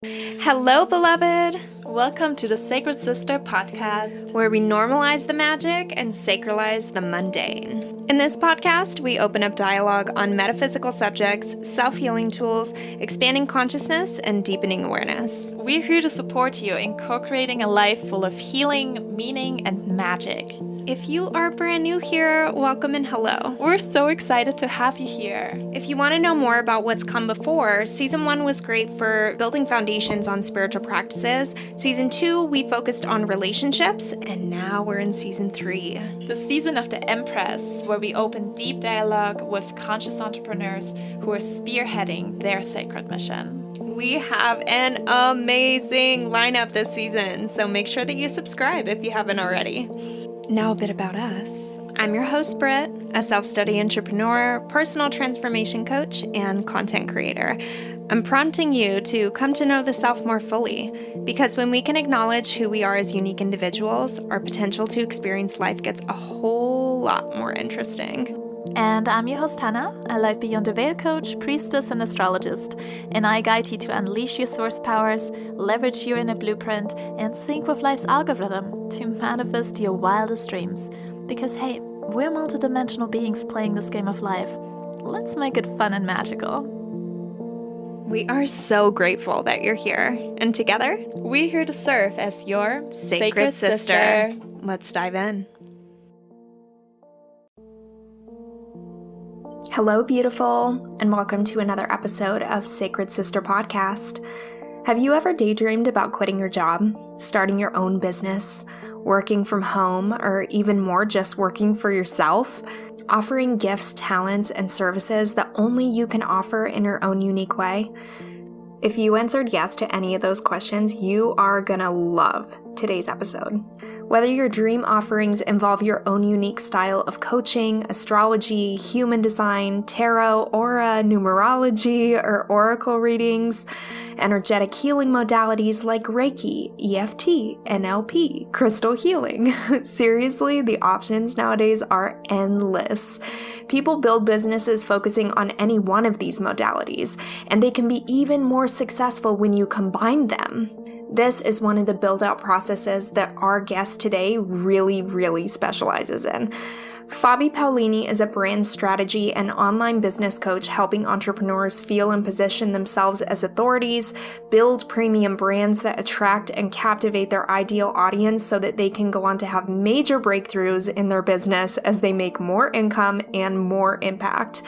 Hello, beloved! Welcome to the Sacred Sister podcast, where we normalize the magic and sacralize the mundane. In this podcast, we open up dialogue on metaphysical subjects, self-healing tools, expanding consciousness, and deepening awareness. We're here to support you in co-creating a life full of healing, meaning, and magic. If you are brand new here, welcome and hello. We're so excited to have you here. If you want to know more about what's come before, Season 1 was great for building foundations on spiritual practices. Season 2, we focused on relationships, and now we're in Season 3. The season of the Empress, where we open deep dialogue with conscious entrepreneurs who are spearheading their sacred mission. We have an amazing lineup this season, so make sure that you subscribe if you haven't already. Now a bit about us. I'm your host, Britt, a self-study entrepreneur, personal transformation coach, and content creator. I'm prompting you to come to know the self more fully, because when we can acknowledge who we are as unique individuals, our potential to experience life gets a whole lot more interesting. And I'm your host, Hannah, a life beyond the veil coach, priestess, and astrologist. And I guide you to unleash your source powers, leverage your inner blueprint, and sync with life's algorithm to manifest your wildest dreams. Because hey, we're multidimensional beings playing this game of life. Let's make it fun and magical. We are so grateful that you're here. And together, we're here to serve as your Sacred Sister. Let's dive in. Hello, beautiful, and welcome to another episode of Sacred Sister Podcast. Have you ever daydreamed about quitting your job, starting your own business, working from home, or even more, just working for yourself, offering gifts, talents, and services that only you can offer in your own unique way? If you answered yes to any of those questions, you are gonna love today's episode. Whether your dream offerings involve your own unique style of coaching, astrology, human design, tarot, aura, numerology, or oracle readings, energetic healing modalities like Reiki, EFT, NLP, crystal healing. Seriously, the options nowadays are endless. People build businesses focusing on any one of these modalities, and they can be even more successful when you combine them. This is one of the build-out processes that our guest today really specializes in. Fabi Paolini is a brand strategy and online business coach helping entrepreneurs feel and position themselves as authorities, build premium brands that attract and captivate their ideal audience so that they can go on to have major breakthroughs in their business as they make more income and more impact.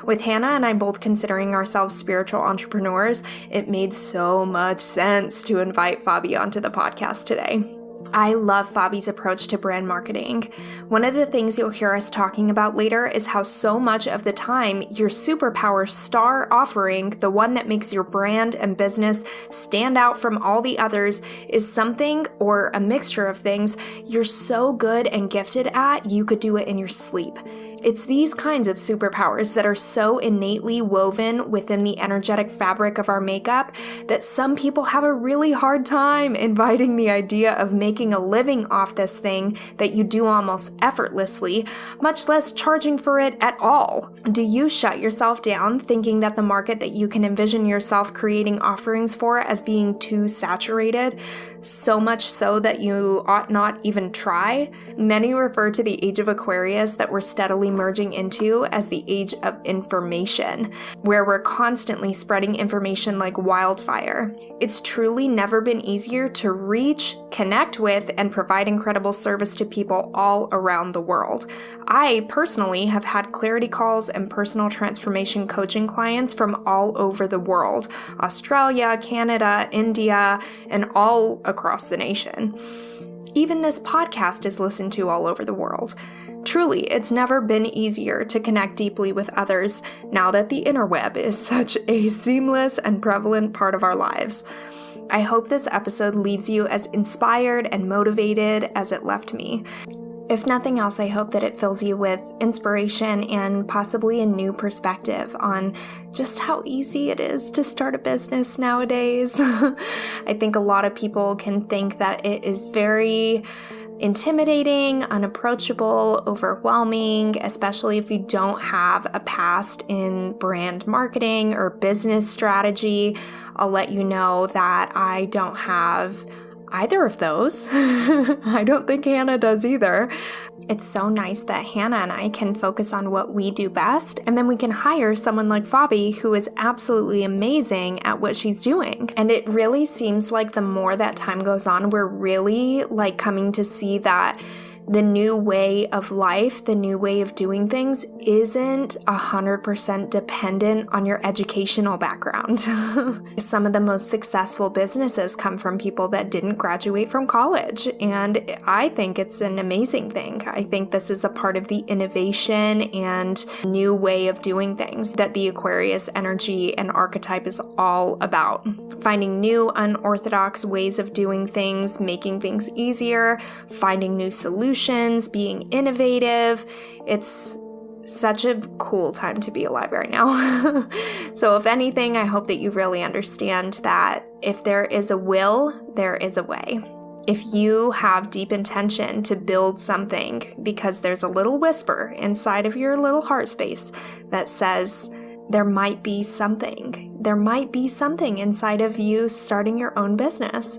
With Hannah and I both considering ourselves spiritual entrepreneurs, it made so much sense to invite Fabi onto the podcast today. I love Fabi's approach to brand marketing. One of the things you'll hear us talking about later is how so much of the time your superpower star offering, the one that makes your brand and business stand out from all the others, is something or a mixture of things you're so good and gifted at you could do it in your sleep. It's these kinds of superpowers that are so innately woven within the energetic fabric of our makeup that some people have a really hard time inviting the idea of making a living off this thing that you do almost effortlessly, much less charging for it at all. Do you shut yourself down thinking that the market that you can envision yourself creating offerings for as being too saturated? So much so that you ought not even try? Many refer to the age of Aquarius that we're steadily merging into as the age of information, where we're constantly spreading information like wildfire. It's truly never been easier to reach, connect with, and provide incredible service to people all around the world. I personally have had clarity calls and personal transformation coaching clients from all over the world, Australia, Canada, India, and all across the nation. Even this podcast is listened to all over the world. Truly, it's never been easier to connect deeply with others now that the interweb is such a seamless and prevalent part of our lives. I hope this episode leaves you as inspired and motivated as it left me. If nothing else, I hope that it fills you with inspiration and possibly a new perspective on just how easy it is to start a business nowadays. I think a lot of people can think that it is very intimidating, unapproachable, overwhelming, especially if you don't have a past in brand marketing or business strategy. I'll let you know that I don't have either of those. I don't think Hannah does either. It's so nice that Hannah and I can focus on what we do best, and then we can hire someone like Fabi who is absolutely amazing at what she's doing. And it really seems like the more that time goes on, we're really like coming to see that the new way of life, the new way of doing things isn't 100% dependent on your educational background. Some of the most successful businesses come from people that didn't graduate from college, and I think it's an amazing thing. I think this is a part of the innovation and new way of doing things that the Aquarius energy and archetype is all about. Finding new, unorthodox ways of doing things, making things easier, finding new solutions, being innovative. It's such a cool time to be alive right now. So if anything, I hope that you really understand that if there is a will, there is a way. If you have deep intention to build something because there's a little whisper inside of your little heart space that says, there might be something inside of you starting your own business,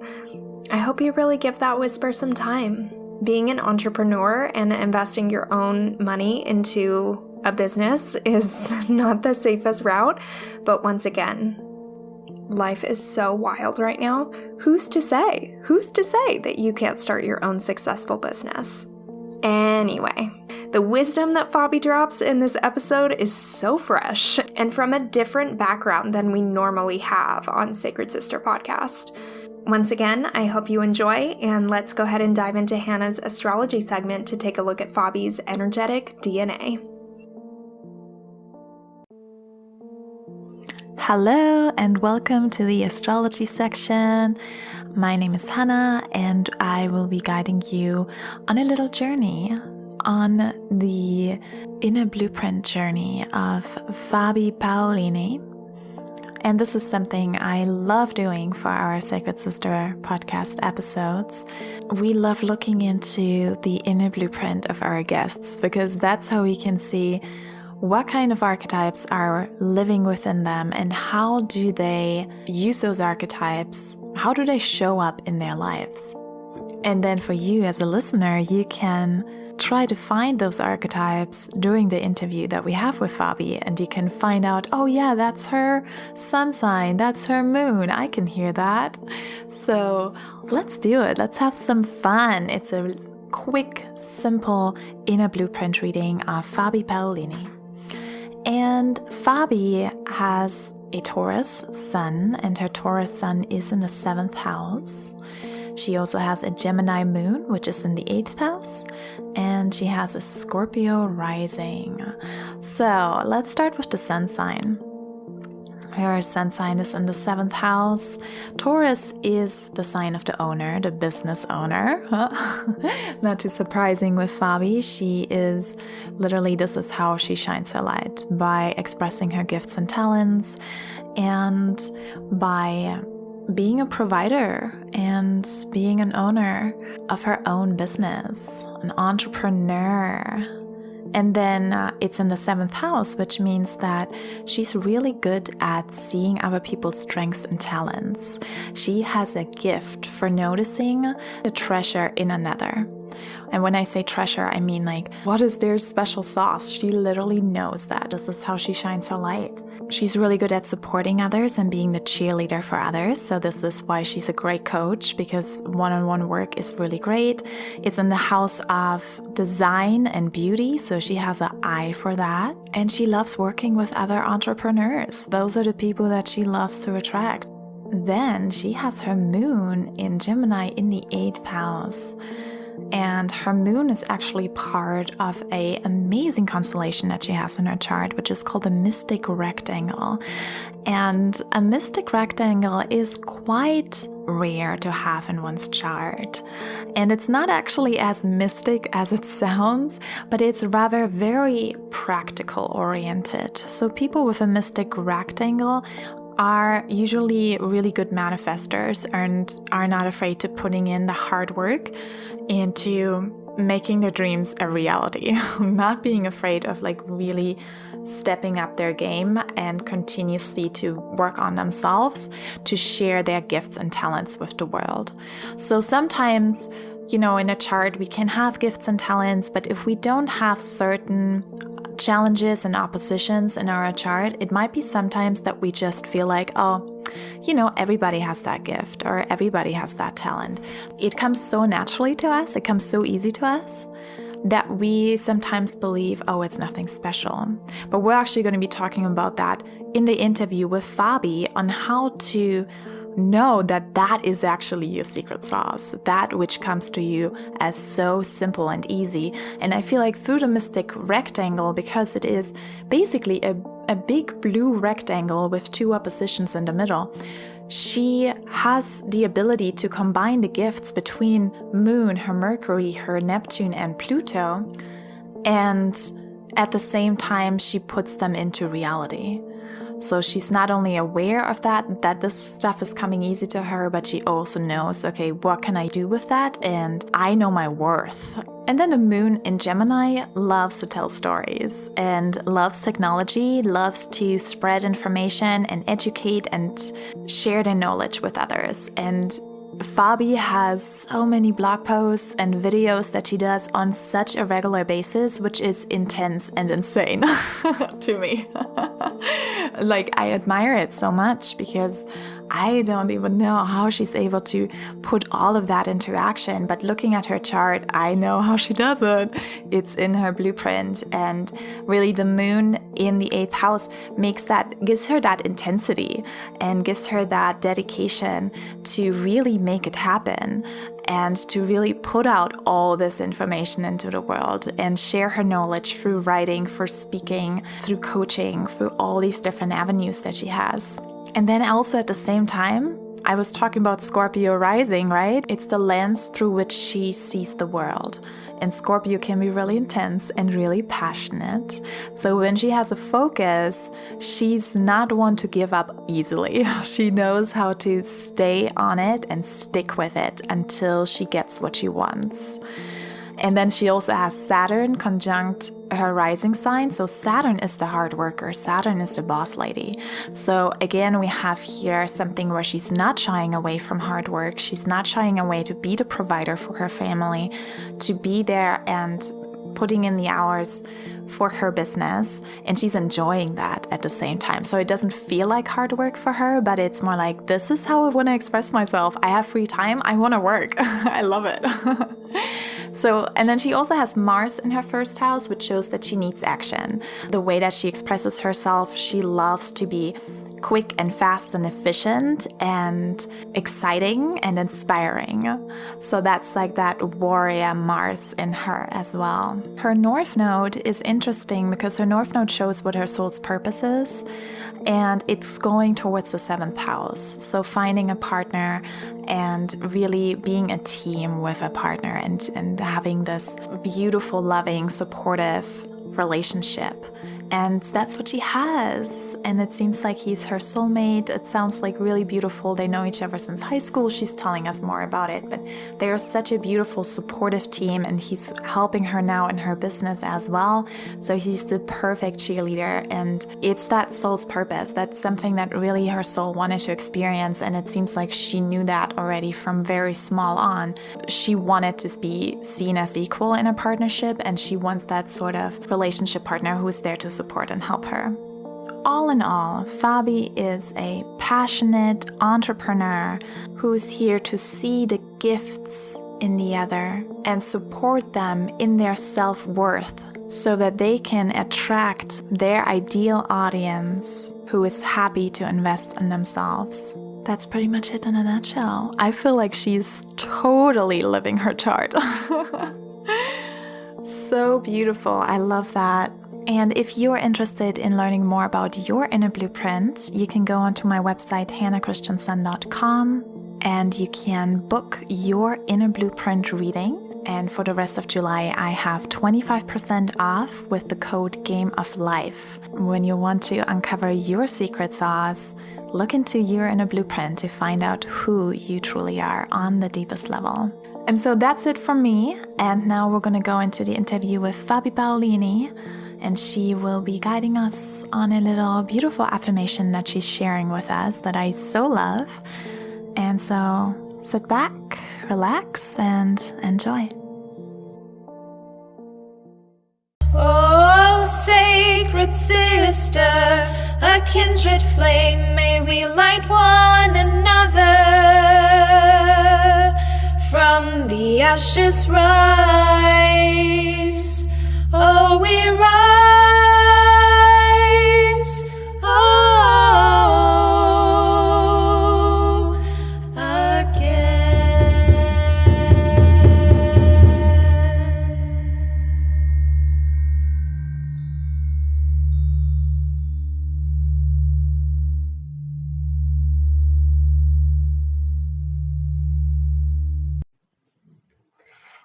I hope you really give that whisper some time. Being an entrepreneur and investing your own money into a business is not the safest route, but once again, life is so wild right now. Who's to say? Who's to say that you can't start your own successful business? Anyway, the wisdom that Fabi drops in this episode is so fresh and from a different background than we normally have on Sacred Sister Podcast. Once again, I hope you enjoy, and let's go ahead and dive into Hannah's astrology segment to take a look at Fabi's energetic DNA. Hello and welcome to the astrology section. My name is Hannah and I will be guiding you on a little journey on the inner blueprint journey of Fabi Paolini. And this is something I love doing for our Sacred Sister podcast episodes. We love looking into the inner blueprint of our guests because that's how we can see what kind of archetypes are living within them and how do they use those archetypes, how do they show up in their lives. And then for you as a listener, you can try to find those archetypes during the interview that we have with Fabi, and you can find out, oh yeah, that's her sun sign, that's her moon, I can hear that. So let's do it, let's have some fun. It's a quick, simple inner blueprint reading of Fabi Paolini. And Fabi has a Taurus sun, and her Taurus sun is in the 7th house. She also has a Gemini moon, which is in the 8th house, and she has a Scorpio rising. So let's start with the sun sign. Her sun sign is in the 7th house. Taurus is the sign of the owner, the business owner. Not too surprising with Fabi. She is literally, this is how she shines her light, by expressing her gifts and talents and by being a provider and being an owner of her own business, an entrepreneur. And then it's in the 7th house, which means that she's really good at seeing other people's strengths and talents. She has a gift for noticing the treasure in another. And when I say treasure, I mean like, what is their special sauce? She literally knows that. This is how she shines her light. She's really good at supporting others and being the cheerleader for others. So this is why she's a great coach, because one-on-one work is really great. It's in the house of design and beauty, so she has an eye for that. And she loves working with other entrepreneurs. Those are the people that she loves to attract. Then she has her moon in Gemini in the 8th house. And her moon is actually part of an amazing constellation that she has in her chart, which is called the Mystic Rectangle. And a Mystic Rectangle is quite rare to have in one's chart. And it's not actually as mystic as it sounds, but it's rather very practical oriented. So people with a Mystic Rectangle are usually really good manifestors and are not afraid to putting in the hard work into making their dreams a reality, not being afraid of like really stepping up their game and continuously to work on themselves to share their gifts and talents with the world. So sometimes, in a chart we can have gifts and talents, but if we don't have certain challenges and oppositions in our chart, it might be sometimes that we just feel like, everybody has that gift or everybody has that talent. It comes so naturally to us, it comes so easy to us that we sometimes believe, it's nothing special. But we're actually going to be talking about that in the interview with Fabi on how to know that is actually your secret sauce, that which comes to you as so simple and easy. And I feel like through the mystic rectangle, because it is basically a big blue rectangle with two oppositions in the middle, she has the ability to combine the gifts between Moon, her Mercury, her Neptune, and Pluto, and at the same time she puts them into reality. So she's not only aware of that this stuff is coming easy to her, but she also knows, okay, what can I do with that? And I know my worth. And then the Moon in Gemini loves to tell stories and loves technology, loves to spread information and educate and share their knowledge with others. And Fabi has so many blog posts and videos that she does on such a regular basis, which is intense and insane to me. Like, I admire it so much because I don't even know how she's able to put all of that into action. But looking at her chart, I know how she does it. It's in her blueprint. And really the Moon in the 8th house gives her that intensity and gives her that dedication to really make it happen and to really put out all this information into the world and share her knowledge through writing, through speaking, through coaching, through all these different avenues that she has. And then also at the same time, I was talking about Scorpio rising, right? It's the lens through which she sees the world. And Scorpio can be really intense and really passionate. So when she has a focus, she's not one to give up easily. She knows how to stay on it and stick with it until she gets what she wants. And then she also has Saturn conjunct her rising sign. So Saturn is the hard worker. Saturn is the boss lady. So again, we have here something where she's not shying away from hard work. She's not shying away to be the provider for her family, to be there and putting in the hours for her business. And she's enjoying that at the same time. So it doesn't feel like hard work for her, but it's more like, this is how I want to express myself. I have free time. I want to work. I love it. So, and then she also has Mars in her 1st house, which shows that she needs action. The way that she expresses herself, she loves to be quick and fast and efficient and exciting and inspiring. So that's like that warrior Mars in her as well. Her North Node is interesting because her North Node shows what her soul's purpose is, and it's going towards the 7th house. So finding a partner and really being a team with a partner and having this beautiful, loving, supportive relationship. And that's what she has. And it seems like he's her soulmate. It sounds like really beautiful. They know each other since high school. She's telling us more about it. But they're such a beautiful, supportive team. And he's helping her now in her business as well. So he's the perfect cheerleader. And it's that soul's purpose. That's something that really her soul wanted to experience. And it seems like she knew that already from very small on. She wanted to be seen as equal in a partnership. And she wants that sort of relationship partner who's there to support and help her. All in all, Fabi is a passionate entrepreneur who's here to see the gifts in the other and support them in their self-worth so that they can attract their ideal audience who is happy to invest in themselves. That's pretty much it in a nutshell. I feel like she's totally living her chart. So beautiful. I love that. And if you're interested in learning more about your inner blueprint, you can go onto my website, hannahchristiansen.com, and you can book your inner blueprint reading. And for the rest of July, I have 25% off with the code Game of Life. When you want to uncover your secret sauce, look into your inner blueprint to find out who you truly are on the deepest level. And so that's it from me. And now we're going to go into the interview with Fabi Paolini. And she will be guiding us on a little beautiful affirmation that she's sharing with us that I so love. And so sit back, relax, and enjoy. Oh, sacred sister, a kindred flame, may we light one another. From the ashes rise, oh, we rise, oh, again.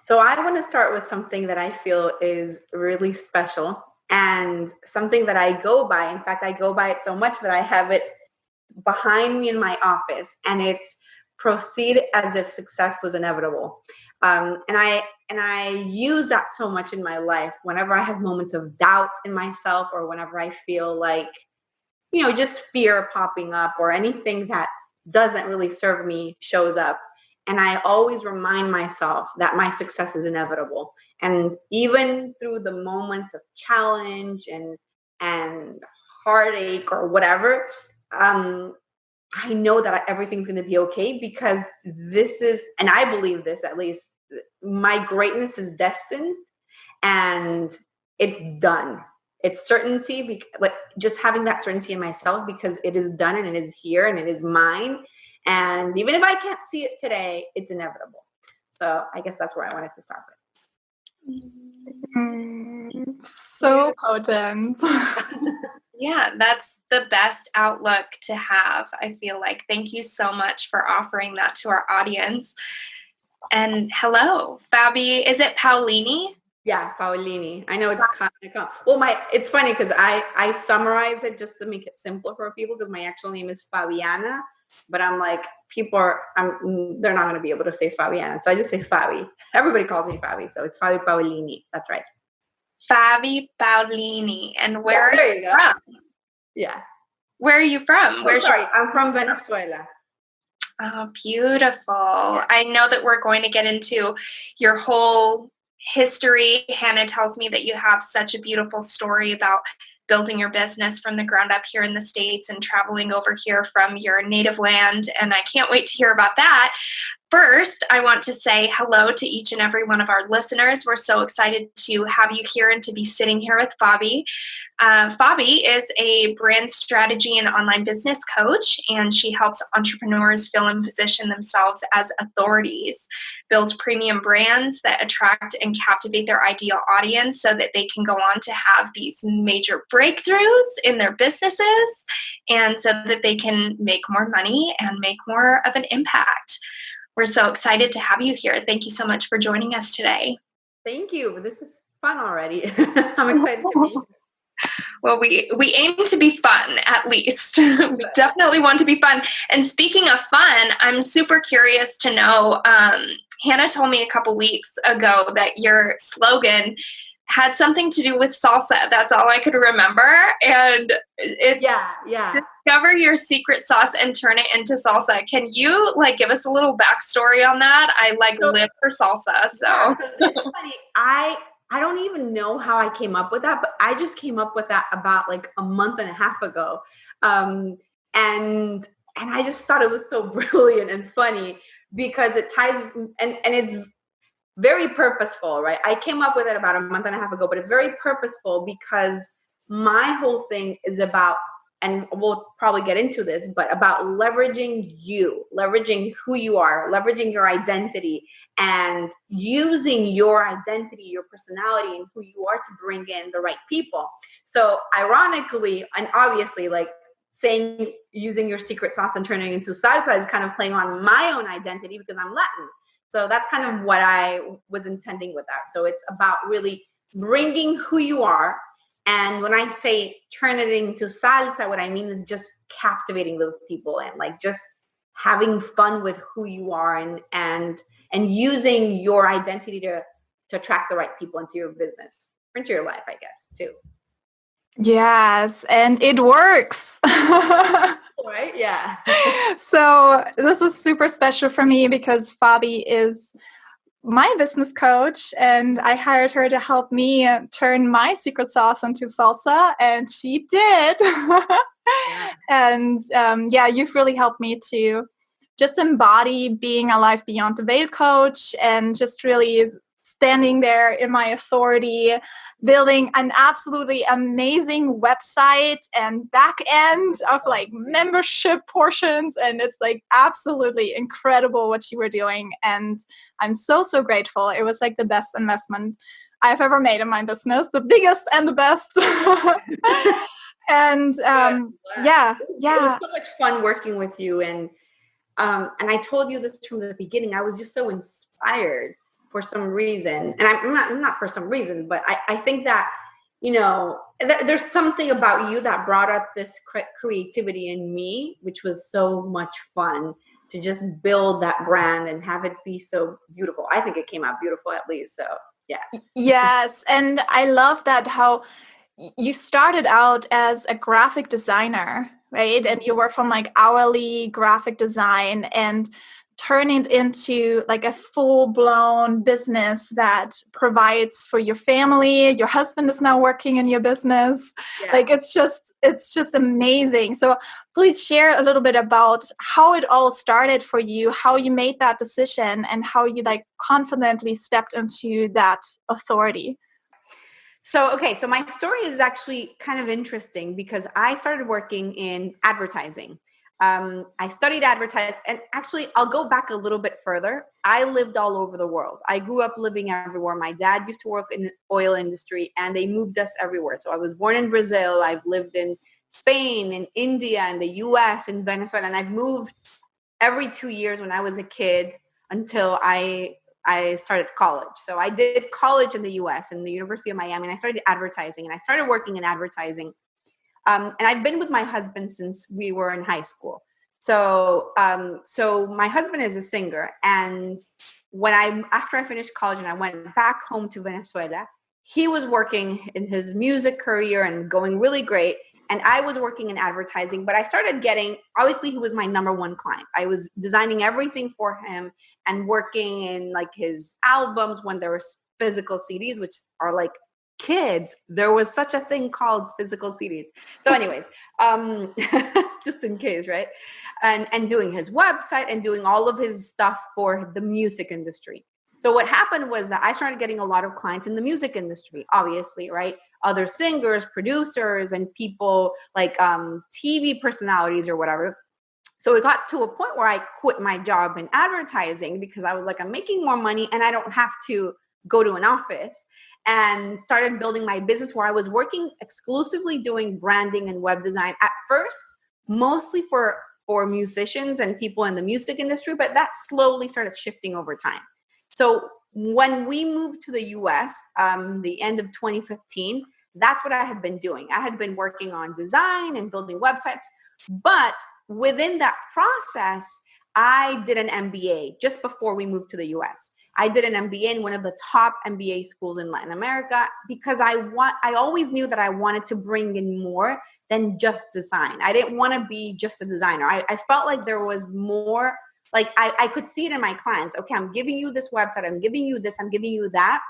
So I want to start with something that I feel is really special and something that I go by. In fact, I go by it so much that I have it behind me in my office, and it's proceed as if success was inevitable. And I use that so much in my life whenever I have moments of doubt in myself, or whenever I feel like, just fear popping up, or anything that doesn't really serve me shows up. And I always remind myself that my success is inevitable. And even through the moments of challenge and heartache or whatever, I know that everything's going to be okay, because this is, and I believe this at least, my greatness is destined and it's done. It's certainty, like just having that certainty in myself, because it is done and it is here and it is mine. And even if I can't see it today, it's inevitable. So I guess that's where I wanted to start with. So potent. Yeah, that's the best outlook to have, I feel like. Thank you so much for offering that to our audience. And hello, Fabi, is it Paolini? Yeah, Paolini. I know it's kind of, well, it's funny because I summarize it just to make it simpler for people, because my actual name is Fabiana. But I'm like, they're not going to be able to say Fabiana. So I just say Fabi. Everybody calls me Fabi. So it's Fabi Paolini. That's right. Fabi Paolini. And where are you from? Yeah. Where are you from? I'm from Venezuela. Oh, beautiful. Yeah. I know that we're going to get into your whole history. Hannah tells me that you have such a beautiful story about building your business from the ground up here in the States and traveling over here from your native land. And I can't wait to hear about that. First, I want to say hello to each and every one of our listeners. We're so excited to have you here and to be sitting here with Fabi. Fabi is a brand strategy and online business coach, and she helps entrepreneurs feel and position themselves as authorities, build premium brands that attract and captivate their ideal audience so that they can go on to have these major breakthroughs in their businesses, and so that they can make more money and make more of an impact. We're so excited to have you here. Thank you so much for joining us today. Thank you. This is fun already. I'm excited to be here. Well, we aim to be fun, at least. We definitely want to be fun. And speaking of fun, I'm super curious to know, Hannah told me a couple weeks ago that your slogan had something to do with salsa. That's all I could remember. And it's discover your secret sauce and turn it into salsa. Can you give us a little backstory on that? I live for salsa. So it's funny. I don't even know how I came up with that, but I just came up with that about a month and a half ago. And I just thought it was so brilliant and funny, because it ties and it's very purposeful, right? I came up with it about a month and a half ago, but it's very purposeful because my whole thing is about, and we'll probably get into this, but about leveraging who you are, leveraging your identity, and using your identity, your personality, and who you are to bring in the right people. So ironically, and obviously, saying using your secret sauce and turning it into salsa is kind of playing on my own identity because I'm Latin. So that's kind of what I was intending with that. So it's about really bringing who you are. And when I say turn it into salsa, what I mean is just captivating those people and just having fun with who you are and using your identity to attract the right people into your business, into your life, I guess, too. Yes, and it works. Right? Yeah. So this is super special for me because Fabi is my business coach, and I hired her to help me turn my secret sauce into salsa, and she did. Yeah. And you've really helped me to just embody being a life beyond the veil coach, and just really standing there in my authority, building an absolutely amazing website and back end of like membership portions. And it's like absolutely incredible what you were doing. And I'm so grateful. It was like the best investment I've ever made in my business, the biggest and the best. And it was so much fun working with you. And I told you this from the beginning. I was just so inspired for some reason, and I'm not for some reason, but I think that, you know, there's something about you that brought up this creativity in me, which was so much fun to just build that brand and have it be so beautiful. I think it came out beautiful, at least. So yeah. Yes, and I love that how you started out as a graphic designer, right? And you were from like hourly graphic design and turn it into like a full-blown business that provides for your family. Your husband is now working in your business. Yeah. Like it's just amazing. So please share a little bit about how it all started for you, how you made that decision, and how you like confidently stepped into that authority. So my story is actually kind of interesting because I started working in advertising. I studied advertising, and actually I'll go back a little bit further. I lived all over the world. I grew up living everywhere. My dad used to work in the oil industry, and they moved us everywhere. So I was born in Brazil. I've lived in Spain, in India, in the US, in Venezuela, and I've moved every 2 years when I was a kid until I started college. So I did college in the US, in the University of Miami, and I started advertising, and I started working in advertising. And I've been with my husband since we were in high school. So my husband is a singer. And after I finished college and I went back home to Venezuela, he was working in his music career and going really great. And I was working in advertising, but I started getting, obviously he was my number one client. I was designing everything for him and working in like his albums when there were physical CDs, which are like kids. There was such a thing called physical CDs. So anyways, just in case, right? And doing his website and doing all of his stuff for the music industry. So what happened was that I started getting a lot of clients in the music industry, obviously, right? Other singers, producers, and people like TV personalities or whatever. So it got to a point where I quit my job in advertising because I was like, I'm making more money and I don't have to go to an office, and started building my business where I was working exclusively doing branding and web design at first, mostly for musicians and people in the music industry, but that slowly started shifting over time. So when we moved to the US, the end of 2015, that's what I had been doing. I had been working on design and building websites, but within that process, I did an MBA just before we moved to the US. I did an MBA in one of the top MBA schools in Latin America because I always knew that I wanted to bring in more than just design. I didn't want to be just a designer. I felt like there was more, like I could see it in my clients. Okay, I'm giving you this website, I'm giving you this, I'm giving you that.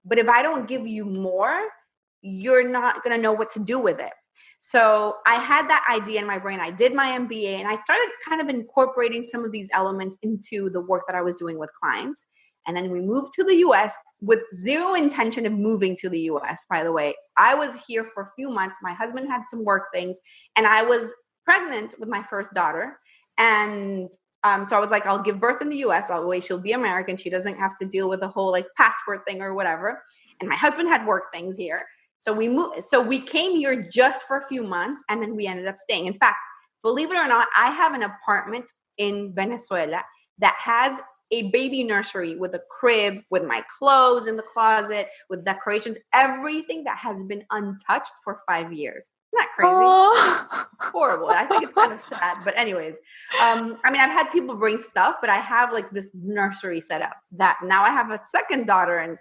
But if I don't give you more, you're not going to know what to do with it. So I had that idea in my brain. I did my MBA and I started kind of incorporating some of these elements into the work that I was doing with clients. And then we moved to the US with zero intention of moving to the US, by the way. I was here for a few months. My husband had some work things, and I was pregnant with my first daughter. And so I was like, I'll give birth in the US. I'll wait. She'll be American. She doesn't have to deal with the whole like passport thing or whatever. And my husband had work things here. So we moved. So we came here just for a few months, and then we ended up staying. In fact, believe it or not, I have an apartment in Venezuela that has a baby nursery with a crib, with my clothes in the closet, with decorations, everything that has been untouched for 5 years. Isn't that crazy? Oh. Horrible. I think it's kind of sad, but anyways, I mean, I've had people bring stuff, but I have like this nursery set up that now I have a second daughter, and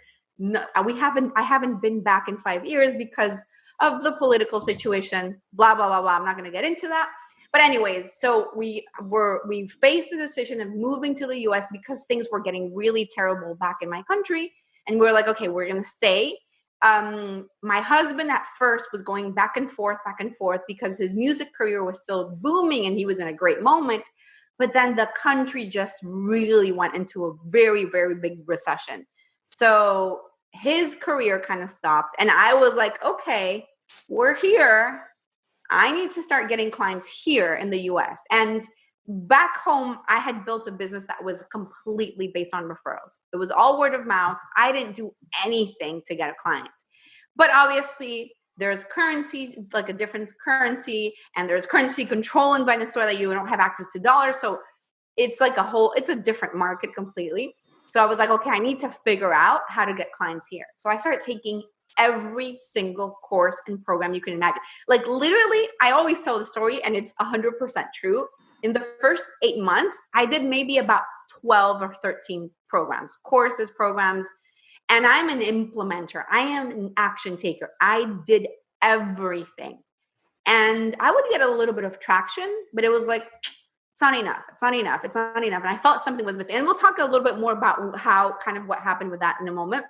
I haven't been back in 5 years because of the political situation, blah, blah, blah, blah. I'm not going to get into that. But anyways, so we faced the decision of moving to the US because things were getting really terrible back in my country. And we were like, okay, we're going to stay. My husband at first was going back and forth because his music career was still booming and he was in a great moment. But then the country just really went into a very, very big recession. So his career kind of stopped. And I was like, okay, we're here. I need to start getting clients here in the US. And back home, I had built a business that was completely based on referrals. It was all word of mouth. I didn't do anything to get a client. But obviously, there's currency, like a different currency, and there's currency control in Venezuela. You don't have access to dollars. So it's like it's a different market completely. So I was like, okay, I need to figure out how to get clients here. So I started taking every single course and program you can imagine. Like literally, I always tell the story, and it's 100% true. In the first 8 months, I did maybe about 12 or 13 programs, and I'm an implementer. I am an action taker. I did everything. And I would get a little bit of traction, but it was like, it's not enough. And I felt something was missing. And we'll talk a little bit more about how kind of what happened with that in a moment.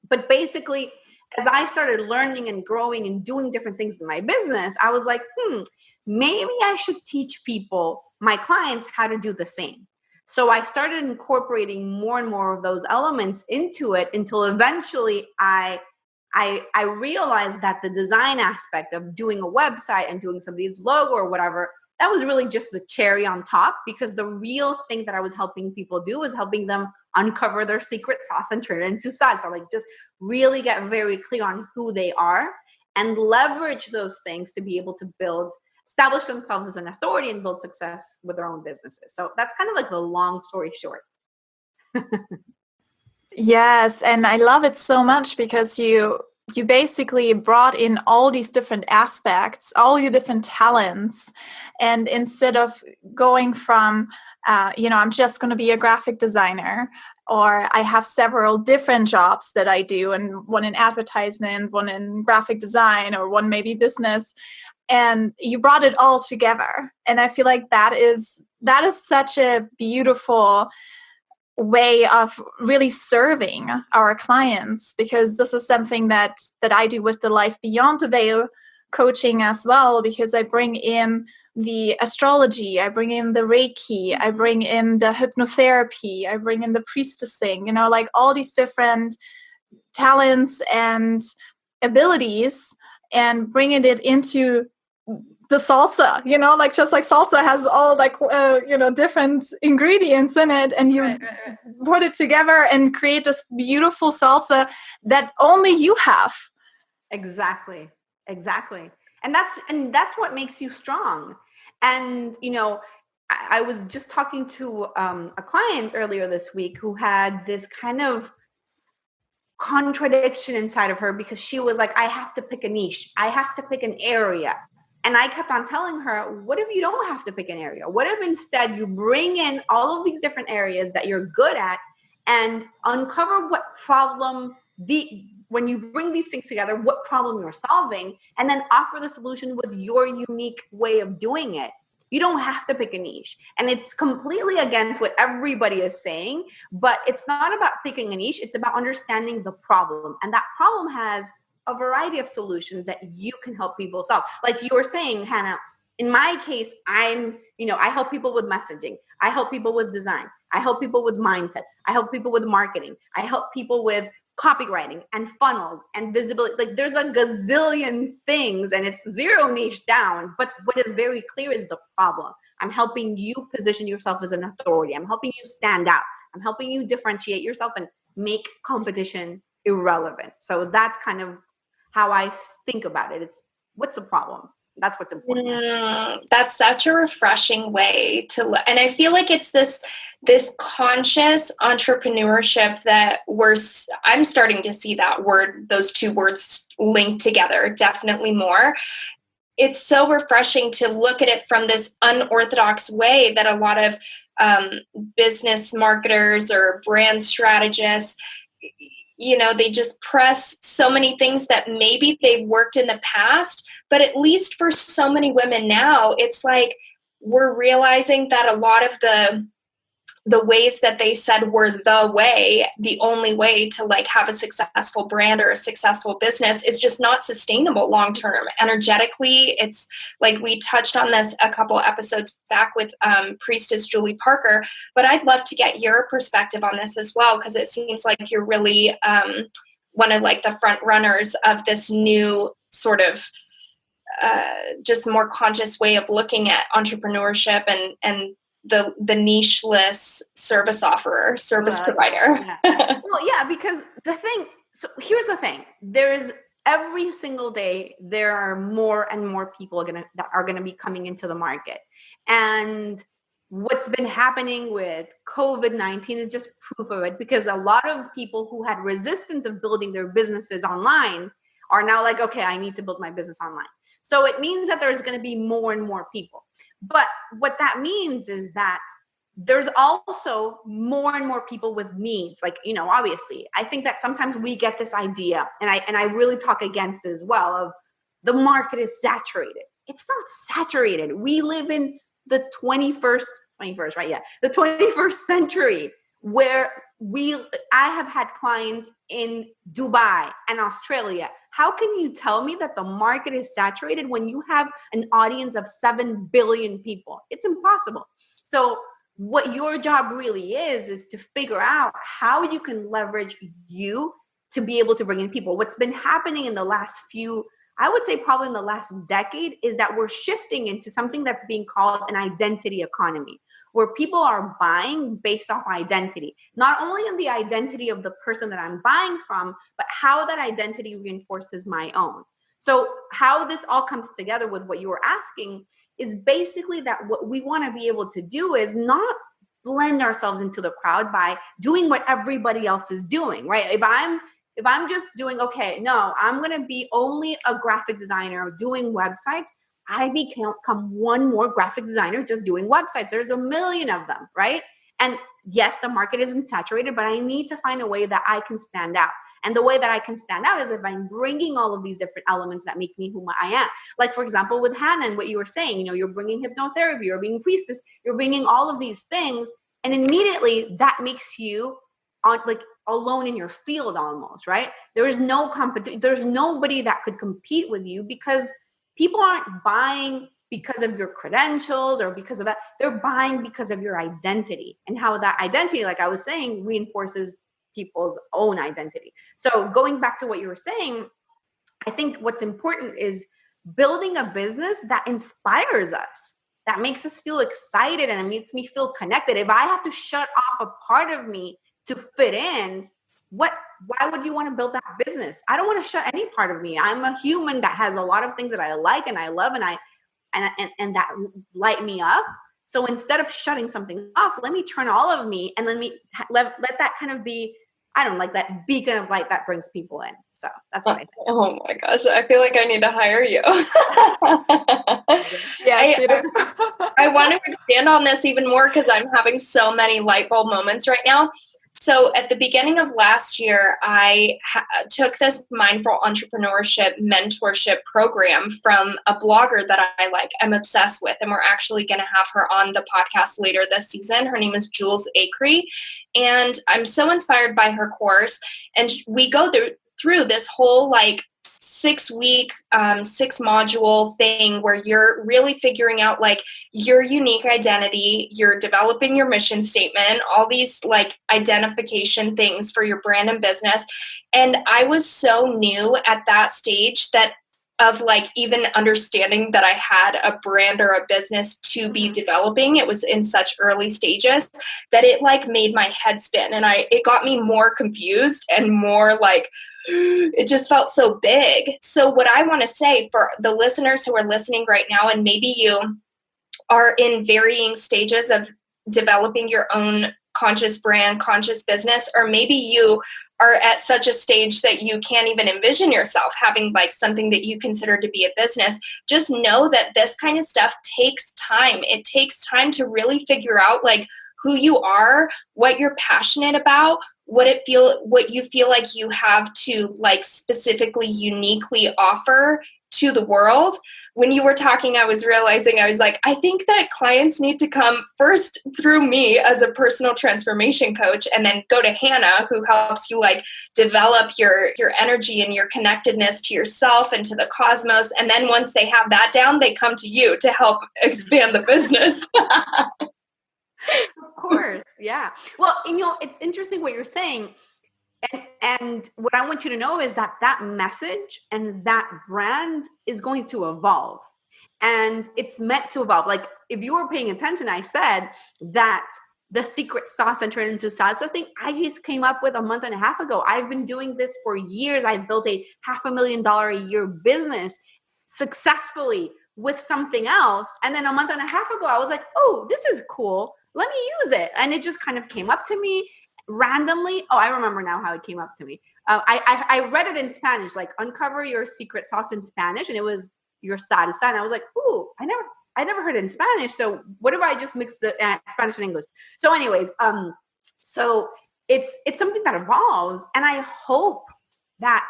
But basically, as I started learning and growing and doing different things in my business, I was like, maybe I should teach people, my clients, how to do the same. So I started incorporating more and more of those elements into it until eventually I realized that the design aspect of doing a website and doing somebody's logo or whatever, that was really just the cherry on top, because the real thing that I was helping people do was helping them uncover their secret sauce and turn it into salsa. Like just really get very clear on who they are and leverage those things to be able to establish themselves as an authority and build success with their own businesses. So that's kind of like the long story short. Yes, and I love it so much because you basically brought in all these different aspects, all your different talents, and instead of going from I'm just going to be a graphic designer, or I have several different jobs that I do, and one in advertisement, one in graphic design, or one maybe business, and you brought it all together. And I feel like that is such a beautiful way of really serving our clients, because this is something that I do with the Life Beyond the Veil coaching as well, because I bring in the astrology, I bring in the Reiki, I bring in the hypnotherapy, I bring in the priestessing, like all these different talents and abilities, and bringing it into the salsa, like just like salsa has all like, different ingredients in it, and you put it together and create this beautiful salsa that only you have. Exactly. And that's what makes you strong. And, I was just talking to a client earlier this week who had this kind of contradiction inside of her, because she was like, I have to pick a niche. I have to pick an area. And I kept on telling her, what if you don't have to pick an area? What if instead you bring in all of these different areas that you're good at and uncover what problem, when you bring these things together, what problem you're solving, and then offer the solution with your unique way of doing it. You don't have to pick a niche. And it's completely against what everybody is saying, but it's not about picking a niche. It's about understanding the problem. And that problem has a variety of solutions that you can help people solve. Like you were saying, Hannah, in my case, I help people with messaging. I help people with design. I help people with mindset. I help people with marketing. I help people with copywriting and funnels and visibility. Like there's a gazillion things, and it's zero niche down. But what is very clear is the problem. I'm helping you position yourself as an authority. I'm helping you stand out. I'm helping you differentiate yourself and make competition irrelevant. So that's kind of how I think about it. It's what's the problem? That's what's important. That's such a refreshing way to and I feel like it's this conscious entrepreneurship that I'm starting to see those two words linked together definitely more. it's so refreshing to look at it from this unorthodox way that a lot of business marketers or brand strategists, they just press so many things that maybe they've worked in the past, but at least for so many women now, it's like we're realizing that a lot of the ways that they said were the only way to like have a successful brand or a successful business is just not sustainable long-term. Energetically, it's like we touched on this a couple episodes back with Priestess Julie Parker, but I'd love to get your perspective on this as well, because it seems like you're really one of like the front runners of this new sort of just more conscious way of looking at entrepreneurship and the nicheless service provider. Yeah. Well, yeah, because here's the thing. There's every single day, there are more and more people that are going to be coming into the market. And what's been happening with COVID-19 is just proof of it, because a lot of people who had resistance of building their businesses online are now like, okay, I need to build my business online. So it means that there's going to be more and more people. But what that means is that there's also more and more people with needs. Like, obviously, I think that sometimes we get this idea, and I really talk against it as well, of the market is saturated. It's not saturated. We live in the 21st, right? Yeah. The 21st century, where I have had clients in Dubai and Australia. How can you tell me that the market is saturated when you have an audience of 7 billion people? It's impossible. So what your job really is to figure out how you can leverage you to be able to bring in people. What's been happening in the last I would say probably in the last decade, is that we're shifting into something that's being called an identity economy, where people are buying based off identity, not only in the identity of the person that I'm buying from, but how that identity reinforces my own. So how this all comes together with what you were asking is basically that what we want to be able to do is not blend ourselves into the crowd by doing what everybody else is doing, right? If I'm just doing, okay, no, I'm going to be only a graphic designer doing websites, I become one more graphic designer just doing websites. There's a million of them, right? And yes, the market isn't saturated, but I need to find a way that I can stand out. And the way that I can stand out is if I'm bringing all of these different elements that make me who I am. Like, for example, with Hannah and what you were saying, you're bringing hypnotherapy, you're being priestess, you're bringing all of these things. And immediately that makes you alone in your field almost, right? There is no competition. There's nobody that could compete with you, because people aren't buying because of your credentials or because of that. They're buying because of your identity, and how that identity, like I was saying, reinforces people's own identity. So going back to what you were saying, I think what's important is building a business that inspires us, that makes us feel excited, and it makes me feel connected. If I have to shut off a part of me to fit in, why would you want to build that business? I don't want to shut any part of me. I'm a human that has a lot of things that I like and I love and that light me up. So instead of shutting something off, let me turn all of me and let that kind of be, I don't know, like that beacon of light that brings people in. So that's what I think. Oh my gosh, I feel like I need to hire you. Yeah, I want to expand on this even more because I'm having so many light bulb moments right now. So at the beginning of last year, I took this mindful entrepreneurship mentorship program from a blogger that I'm obsessed with. And we're actually going to have her on the podcast later this season. Her name is Jules Acree. And I'm so inspired by her course. And we go through this whole 6-week, 6-module thing where you're really figuring out your unique identity, you're developing your mission statement, all these identification things for your brand and business. And I was so new at that stage that of even understanding that I had a brand or a business to be developing. It was in such early stages that it made my head spin, and it got me more confused and more it just felt so big. So what I want to say for the listeners who are listening right now, and maybe you are in varying stages of developing your own conscious brand, conscious business, or maybe you are at such a stage that you can't even envision yourself having like something that you consider to be a business. Just know that this kind of stuff takes time. It takes time to really figure out like who you are, what you're passionate about, what you feel like you have to like specifically uniquely offer to the world. When you were talking, I was realizing, I was like, I think that clients need to come first through me as a personal transformation coach, and then go to Hannah, who helps you like develop your energy and your connectedness to yourself and to the cosmos. And then once they have that down, they come to you to help expand the business. Of course. Yeah. Well, it's interesting what you're saying. And what I want you to know is that that message and that brand is going to evolve, and it's meant to evolve. Like if you were paying attention, I said that the secret sauce and turned into salsa thing, I just came up with a month and a half ago. I've been doing this for years. I've built a $500,000 a year business successfully with something else. And then a month and a half ago, I was like, oh, this is cool. Let me use it. And it just kind of came up to me randomly. Oh, I remember now how it came up to me. I read it in Spanish, like uncover your secret sauce in Spanish. And it was your salsa. And I was like, ooh, I never heard it in Spanish. So what if I just mix the Spanish and English? So anyways, so it's something that evolves. And I hope that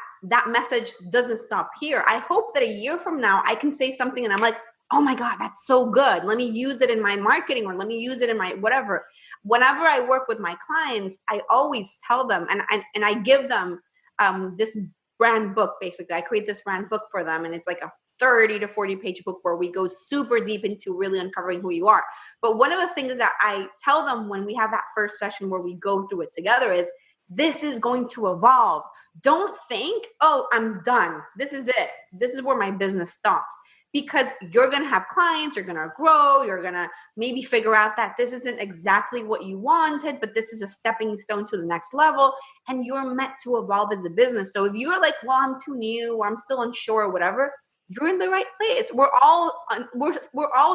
message doesn't stop here. I hope that a year from now, I can say something and I'm like, oh my God, that's so good. Let me use it in my marketing, or let me use it in my whatever. Whenever I work with my clients, I always tell them, and I give them this brand book, basically. I create this brand book for them, and it's like a 30 to 40 page book where we go super deep into really uncovering who you are. But one of the things that I tell them when we have that first session where we go through it together is, this is going to evolve. Don't think, oh, I'm done. This is it. This is where my business stops. Because you're going to have clients, you're going to grow, you're going to maybe figure out that this isn't exactly what you wanted, but this is a stepping stone to the next level, and you're meant to evolve as a business. So if you're like, well, I'm too new, or I'm still unsure, or whatever, you're in the right place. We're all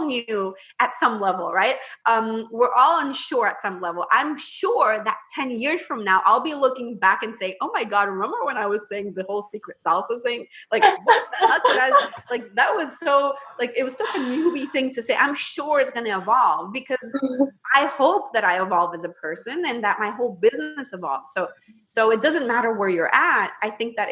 new at some level, right? We're all unsure at some level. I'm sure that 10 years from now, I'll be looking back and saying, oh my God, remember when I was saying the whole secret salsa thing? Like, what the heck did I, like, that was so, like, it was such a newbie thing to say. I'm sure it's going to evolve, because I hope that I evolve as a person and that my whole business evolves. So it doesn't matter where you're at. I think that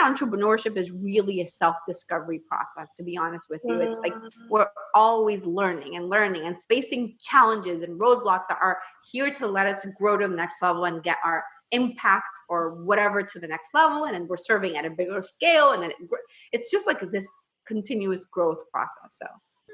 entrepreneurship is really a self-discovery process, to be honest with you. It's like we're always learning and facing challenges and roadblocks that are here to let us grow to the next level and get our impact or whatever to the next level. And then we're serving at a bigger scale. And then it's just like this continuous growth process. So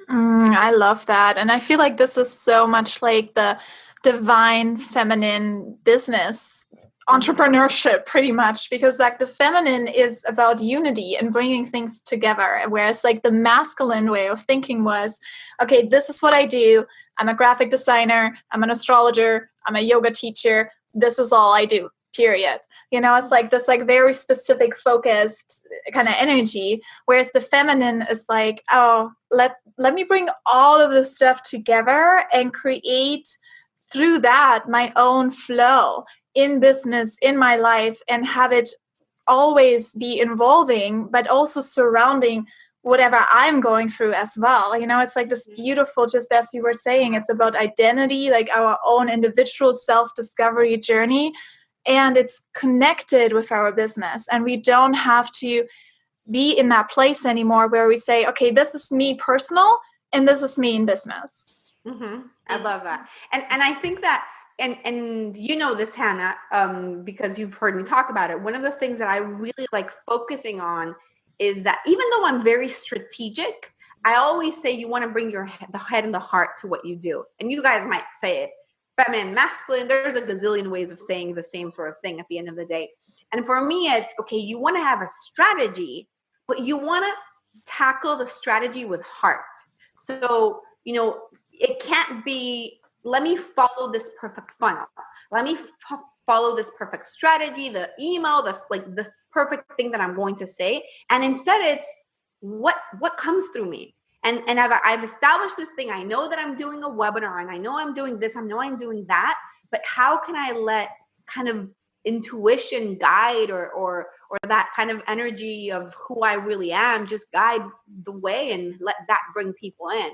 I love that. And I feel like this is so much like the divine feminine business entrepreneurship, pretty much, because like the feminine is about unity and bringing things together, whereas like the masculine way of thinking was, okay, this is what I do. I'm a graphic designer, I'm an astrologer, I'm a yoga teacher, this is all I do, period. It's like this like very specific focused kind of energy, whereas the feminine is like, oh, let me bring all of this stuff together and create through that my own flow in business, in my life, and have it always be involving, but also surrounding whatever I'm going through as well. It's like this beautiful, just as you were saying, it's about identity, like our own individual self-discovery journey, and it's connected with our business. And we don't have to be in that place anymore where we say, okay, this is me personal and this is me in business. Mm-hmm. I love that. And I think that, and you know this, Hannah, because you've heard me talk about it. One of the things that I really like focusing on is that even though I'm very strategic, I always say you want to bring the head and the heart to what you do. And you guys might say it, feminine, masculine. There's a gazillion ways of saying the same sort of thing at the end of the day. And for me, it's, okay, you want to have a strategy, but you want to tackle the strategy with heart. So, it can't be, let me follow this perfect funnel. Let me follow this perfect strategy, the email, the perfect thing that I'm going to say. And instead it's what comes through me. And I've established this thing. I know that I'm doing a webinar, and I know I'm doing this, I know I'm doing that, but how can I let kind of intuition guide or that kind of energy of who I really am just guide the way and let that bring people in?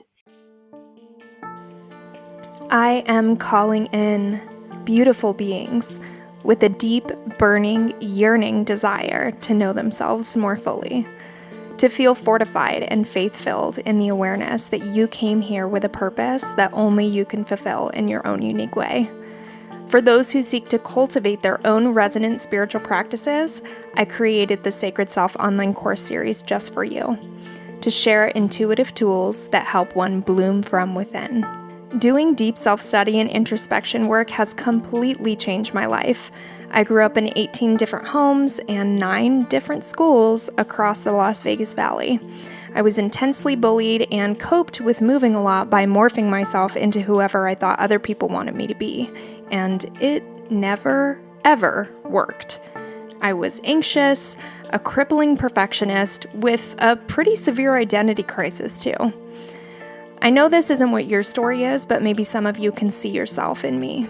I am calling in beautiful beings with a deep, burning, yearning desire to know themselves more fully, to feel fortified and faith-filled in the awareness that you came here with a purpose that only you can fulfill in your own unique way. For those who seek to cultivate their own resonant spiritual practices, I created the Sacred Self online course series just for you, to share intuitive tools that help one bloom from within. Doing deep self-study and introspection work has completely changed my life. I grew up in 18 different homes and 9 different schools across the Las Vegas Valley. I was intensely bullied and coped with moving a lot by morphing myself into whoever I thought other people wanted me to be. And it never, ever worked. I was anxious, a crippling perfectionist with a pretty severe identity crisis too. I know this isn't what your story is, but maybe some of you can see yourself in me.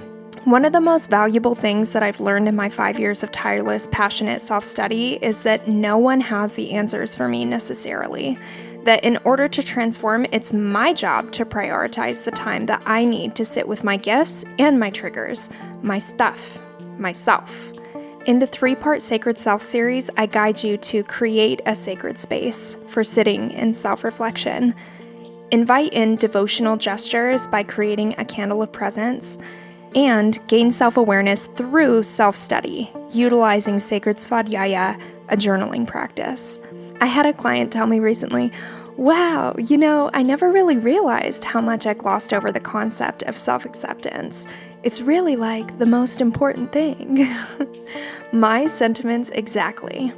One of the most valuable things that I've learned in my 5 years of tireless, passionate self-study is that no one has the answers for me necessarily. That in order to transform, it's my job to prioritize the time that I need to sit with my gifts and my triggers, my stuff, myself. In the 3-part Sacred Self series, I guide you to create a sacred space for sitting in self-reflection. Invite in devotional gestures by creating a candle of presence, and gain self-awareness through self-study, utilizing Sacred Svadhyaya, a journaling practice. I had a client tell me recently, wow, I never really realized how much I glossed over the concept of self-acceptance. It's really like the most important thing. My sentiments exactly.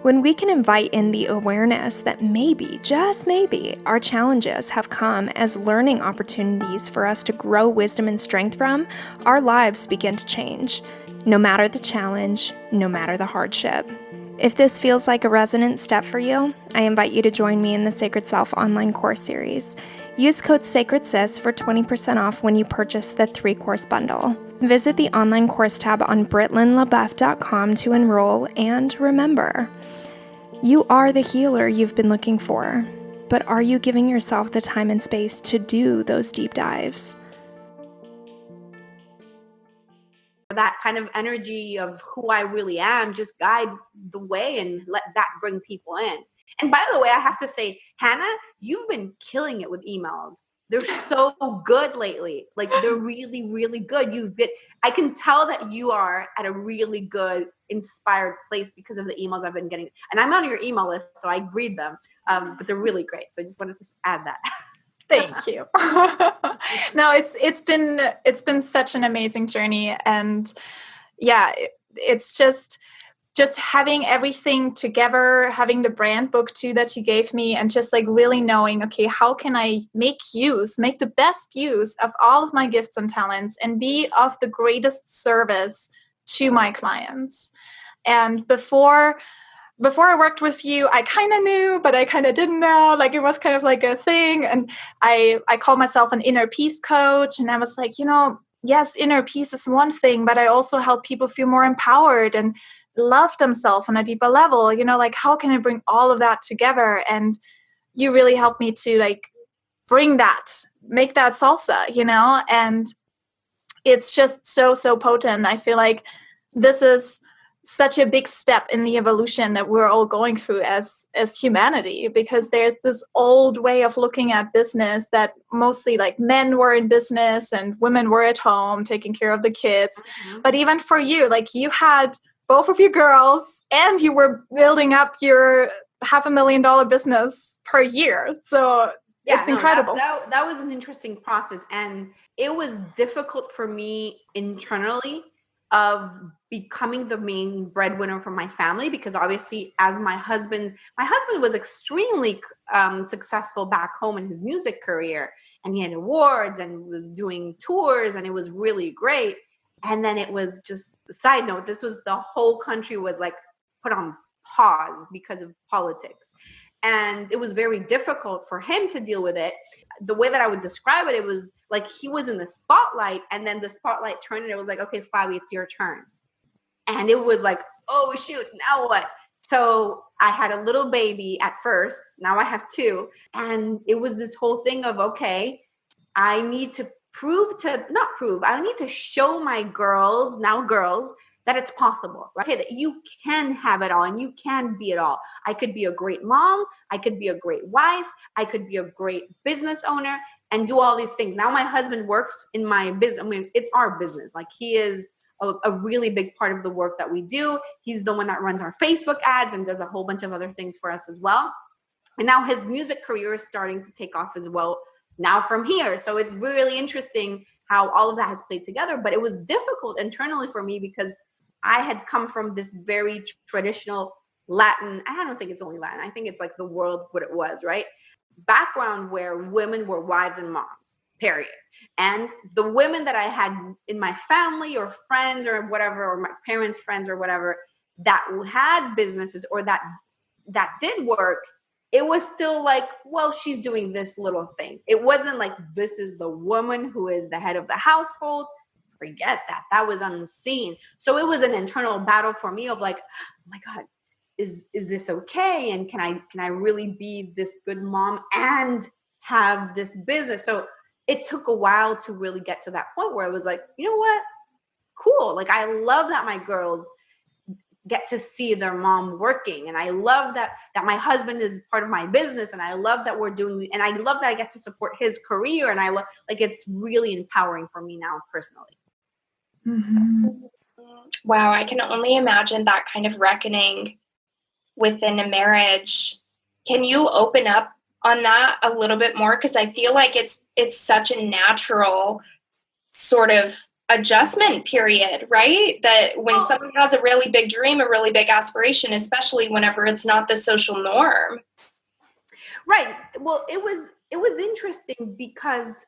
When we can invite in the awareness that maybe, just maybe, our challenges have come as learning opportunities for us to grow wisdom and strength from, our lives begin to change, no matter the challenge, no matter the hardship. If this feels like a resonant step for you, I invite you to join me in the Sacred Self online course series. Use code SACREDSIS for 20% off when you purchase the 3-course bundle. Visit the online course tab on britlinlabeouf.com to enroll, and remember, you are the healer you've been looking for, but are you giving yourself the time and space to do those deep dives? That kind of energy of who I really am just guide the way and let that bring people in. And by the way, I have to say, Hannah, you've been killing it with emails. They're so good lately. Like, they're really, really good. I can tell that you are at a really good, inspired place because of the emails I've been getting. And I'm on your email list, so I read them. But they're really great. So I just wanted to add that. Thank you. No, it's been such an amazing journey, and yeah, it's just having everything together, having the brand book too that you gave me, and just like really knowing, okay, how can I make the best use of all of my gifts and talents and be of the greatest service to my clients. And before I worked with you, I kind of knew, but I kind of didn't know. Like, it was kind of like a thing. And I call myself an inner peace coach. And I was like, yes, inner peace is one thing, but I also help people feel more empowered and love themselves on a deeper level. Like, how can I bring all of that together? And you really helped me to like bring that, make that salsa, and it's just so, so potent. I feel like this is such a big step in the evolution that we're all going through as humanity, because there's this old way of looking at business that mostly like men were in business and women were at home taking care of the kids. Mm-hmm. But even for you, like, you had both of your girls and you were building up your $500,000 business per year. So it's incredible. That was an interesting process, and it was difficult for me internally of becoming the main breadwinner for my family, because obviously, as my husband was extremely successful back home in his music career, and he had awards and was doing tours, and it was really great. And then it was just a side note, the whole country was like put on pause because of politics. And it was very difficult for him to deal with it. The way that I would describe it, it was like he was in the spotlight, and then the spotlight turned and it was like, okay, Fabi, it's your turn. And it was like, oh shoot, now what? So I had a little baby at first. Now I have two. And it was this whole thing of, okay, I need to I need to show my girls that it's possible, right? Okay, that you can have it all and you can be it all. I could be a great mom. I could be a great wife. I could be a great business owner and do all these things. Now my husband works in my business. I mean, it's our business. Like, he is a really big part of the work that we do. He's the one that runs our Facebook ads and does a whole bunch of other things for us as well. And now his music career is starting to take off as well now from here. So it's really interesting how all of that has played together. But it was difficult internally for me because I had come from this very traditional Latin, I don't think it's only Latin, I think it's like the world what it was, right? Background where women were wives and moms, period. And the women that I had in my family or friends or whatever, or my parents' friends or whatever, that had businesses or that did work, it was still like, well, she's doing this little thing. It wasn't like, this is the woman who is the head of the household. Forget that. That was unseen. So it was an internal battle for me of like, oh my God, is this okay? And can I really be this good mom and have this business? So it took a while to really get to that point where it was like, you know what? Cool. Like, I love that my girls get to see their mom working. And I love that my husband is part of my business. And I love that we're doing, and I love that I get to support his career. And I love, like, it's really empowering for me now personally. Mm-hmm. Wow, I can only imagine that kind of reckoning within a marriage. Can you open up on that a little bit more? Because I feel like it's such a natural sort of adjustment period, right? That when someone has a really big dream, a really big aspiration, especially whenever it's not the social norm. Right. Well, it was interesting because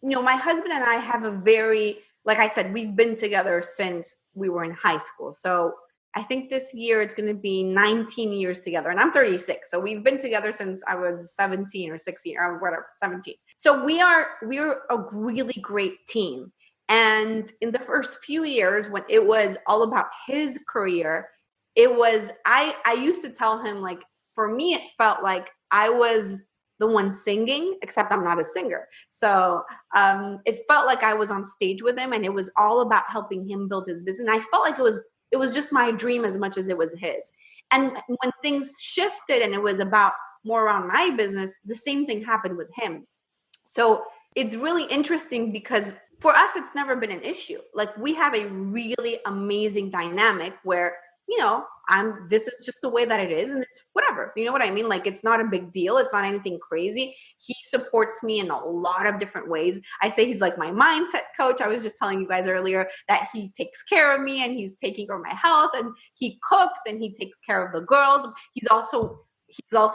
my husband and I have a very, like I said, we've been together since we were in high school. So I think this year it's going to be 19 years together, and I'm 36. So we've been together since I was 17 or 16 or whatever, 17. So we're a really great team. And in the first few years, when it was all about his career, it was, I used to tell him, like, for me, it felt like I was the one singing, except I'm not a singer. So it felt like I was on stage with him, and it was all about helping him build his business. And I felt like it was just my dream as much as it was his. And when things shifted and it was about more around my business, the same thing happened with him. So it's really interesting because for us, it's never been an issue. Like, we have a really amazing dynamic where, this is just the way that it is, and it's whatever. You know what I mean? Like, it's not a big deal. It's not anything crazy. He supports me in a lot of different ways. I say he's like my mindset coach. I was just telling you guys earlier that he takes care of me, and he's taking care of my health, and he cooks, and he takes care of the girls. He's also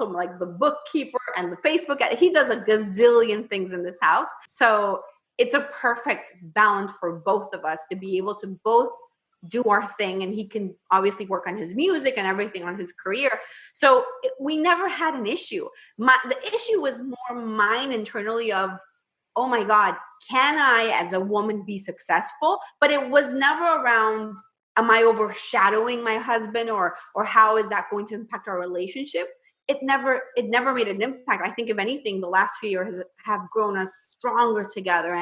like the bookkeeper and the Facebook. He does a gazillion things in this house. So it's a perfect balance for both of us to be able to both do our thing, and he can obviously work on his music and everything on his career. So we never had an issue. The issue was more mine internally of, oh my God, can I as a woman be successful? But it was never around, am I overshadowing my husband, or how is that going to impact our relationship? It never made an impact. I think, if anything, the last few years have grown us stronger together,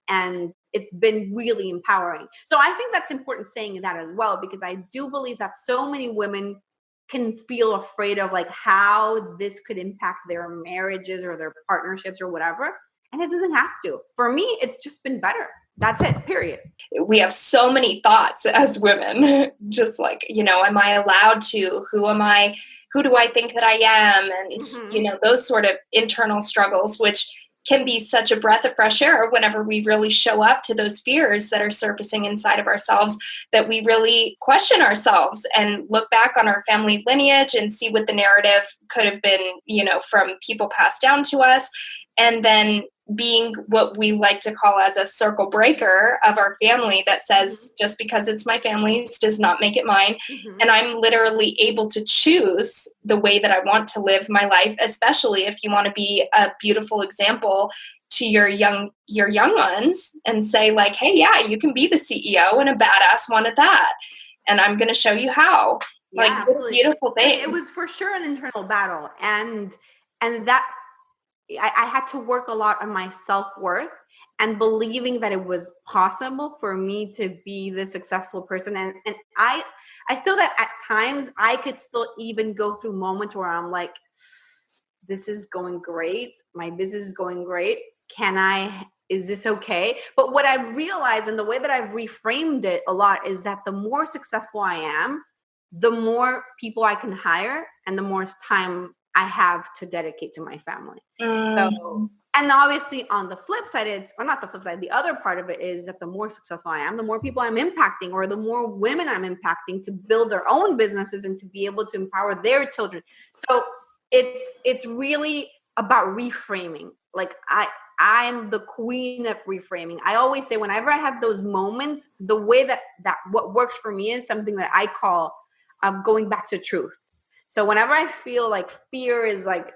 and it's been really empowering. So I think that's important saying that as well, because I do believe that so many women can feel afraid of, like, how this could impact their marriages or their partnerships or whatever. And it doesn't have to. For me, it's just been better. That's it, period. We have so many thoughts as women, just like, am I allowed to? Who am I? Who do I think that I am? And, those sort of internal struggles, which can be such a breath of fresh air whenever we really show up to those fears that are surfacing inside of ourselves, that we really question ourselves and look back on our family lineage and see what the narrative could have been, from people passed down to us. And then being what we like to call as a circle breaker of our family that says just because it's my family's does not make it mine. And I'm literally able to choose the way that I want to live my life, especially if you want to be a beautiful example to your young ones and say like, hey, yeah, you can be the CEO and a badass one at that. And I'm going to show you how. Yeah, like, what a beautiful thing. It was for sure an internal battle. And that I had to work a lot on my self-worth and believing that it was possible for me to be the successful person. And I still, that at times I could still even go through moments where I'm like, this is going great. My business is going great. Is this okay? But what I've realized, and the way that I've reframed it a lot, is that the more successful I am, the more people I can hire and the more time I have to dedicate to my family. So, and obviously on the flip side, the other part of it is that the more successful I am, the more people I'm impacting, or the more women I'm impacting to build their own businesses and to be able to empower their children. So it's really about reframing. Like I'm the queen of reframing. I always say whenever I have those moments, the way that what works for me is something that I call going back to truth. So whenever I feel like fear is like,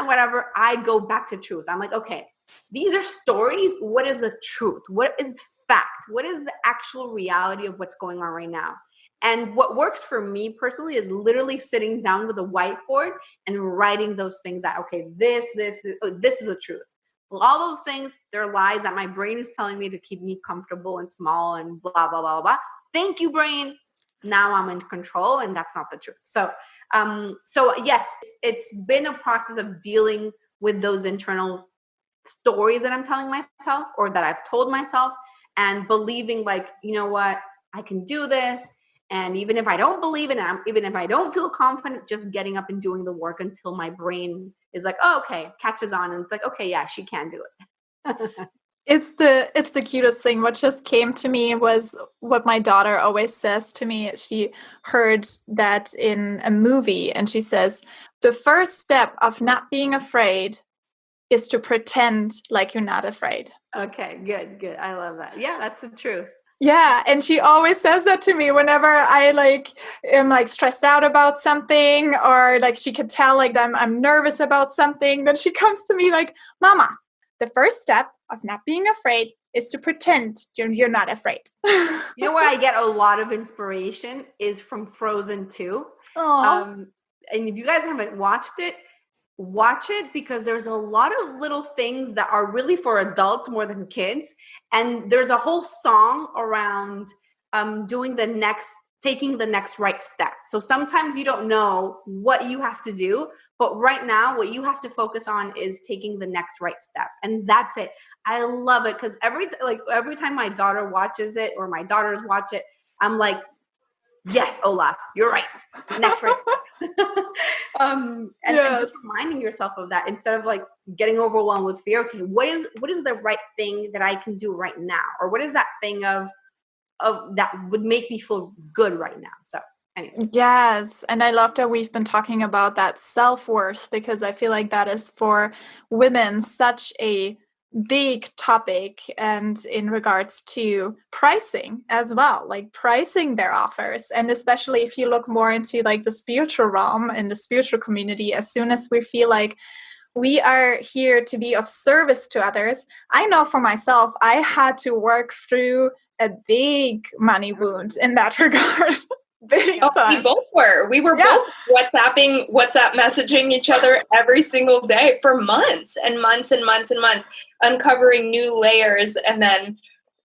whatever, I go back to truth. I'm like, okay, these are stories. What is the truth? What is the fact? What is the actual reality of what's going on right now? And what works for me personally is literally sitting down with a whiteboard and writing those things out. Okay, this is the truth. Well, all those things, they're lies that my brain is telling me to keep me comfortable and small and blah, blah, blah, blah. Thank you, brain. Now I'm in control, and that's not the truth. So yes, it's been a process of dealing with those internal stories that I'm telling myself or that I've told myself, and believing like, you know what, I can do this. And even if I don't believe in it, even if I don't feel confident, just getting up and doing the work until my brain is like, oh, okay, catches on. And it's like, okay, yeah, she can do it. It's the cutest thing. What just came to me was what my daughter always says to me. She heard that in a movie, and she says, the first step of not being afraid is to pretend like you're not afraid. Okay, good. I love that. Yeah, that's the truth. Yeah, and she always says that to me whenever I am stressed out about something, or like she could tell like I'm nervous about something. Then she comes to me like, Mama, the first step of not being afraid is to pretend you're not afraid. You know where I get a lot of inspiration is from Frozen 2. And if you guys haven't watched it, watch it, because there's a lot of little things that are really for adults more than kids. And there's a whole song around taking the next right step. So sometimes you don't know what you have to do, but right now what you have to focus on is taking the next right step. And that's it. I love it, because every time my daughter watches it or my daughters watch it, I'm like, yes, Olaf, you're right. Next right step. And just reminding yourself of that instead of like getting overwhelmed with fear. Okay, what is the right thing that I can do right now? Or what is that thing of that would make me feel good right now? So anyway. Yes. And I love that we've been talking about that self-worth, because I feel like that is for women such a big topic, and in regards to pricing as well, like pricing their offers. And especially if you look more into like the spiritual realm and the spiritual community, as soon as we feel like we are here to be of service to others, I know for myself, I had to work through a big money wound in that regard. Big time. We both were. We were both WhatsApp messaging each other every single day for months and months and months and months, uncovering new layers and then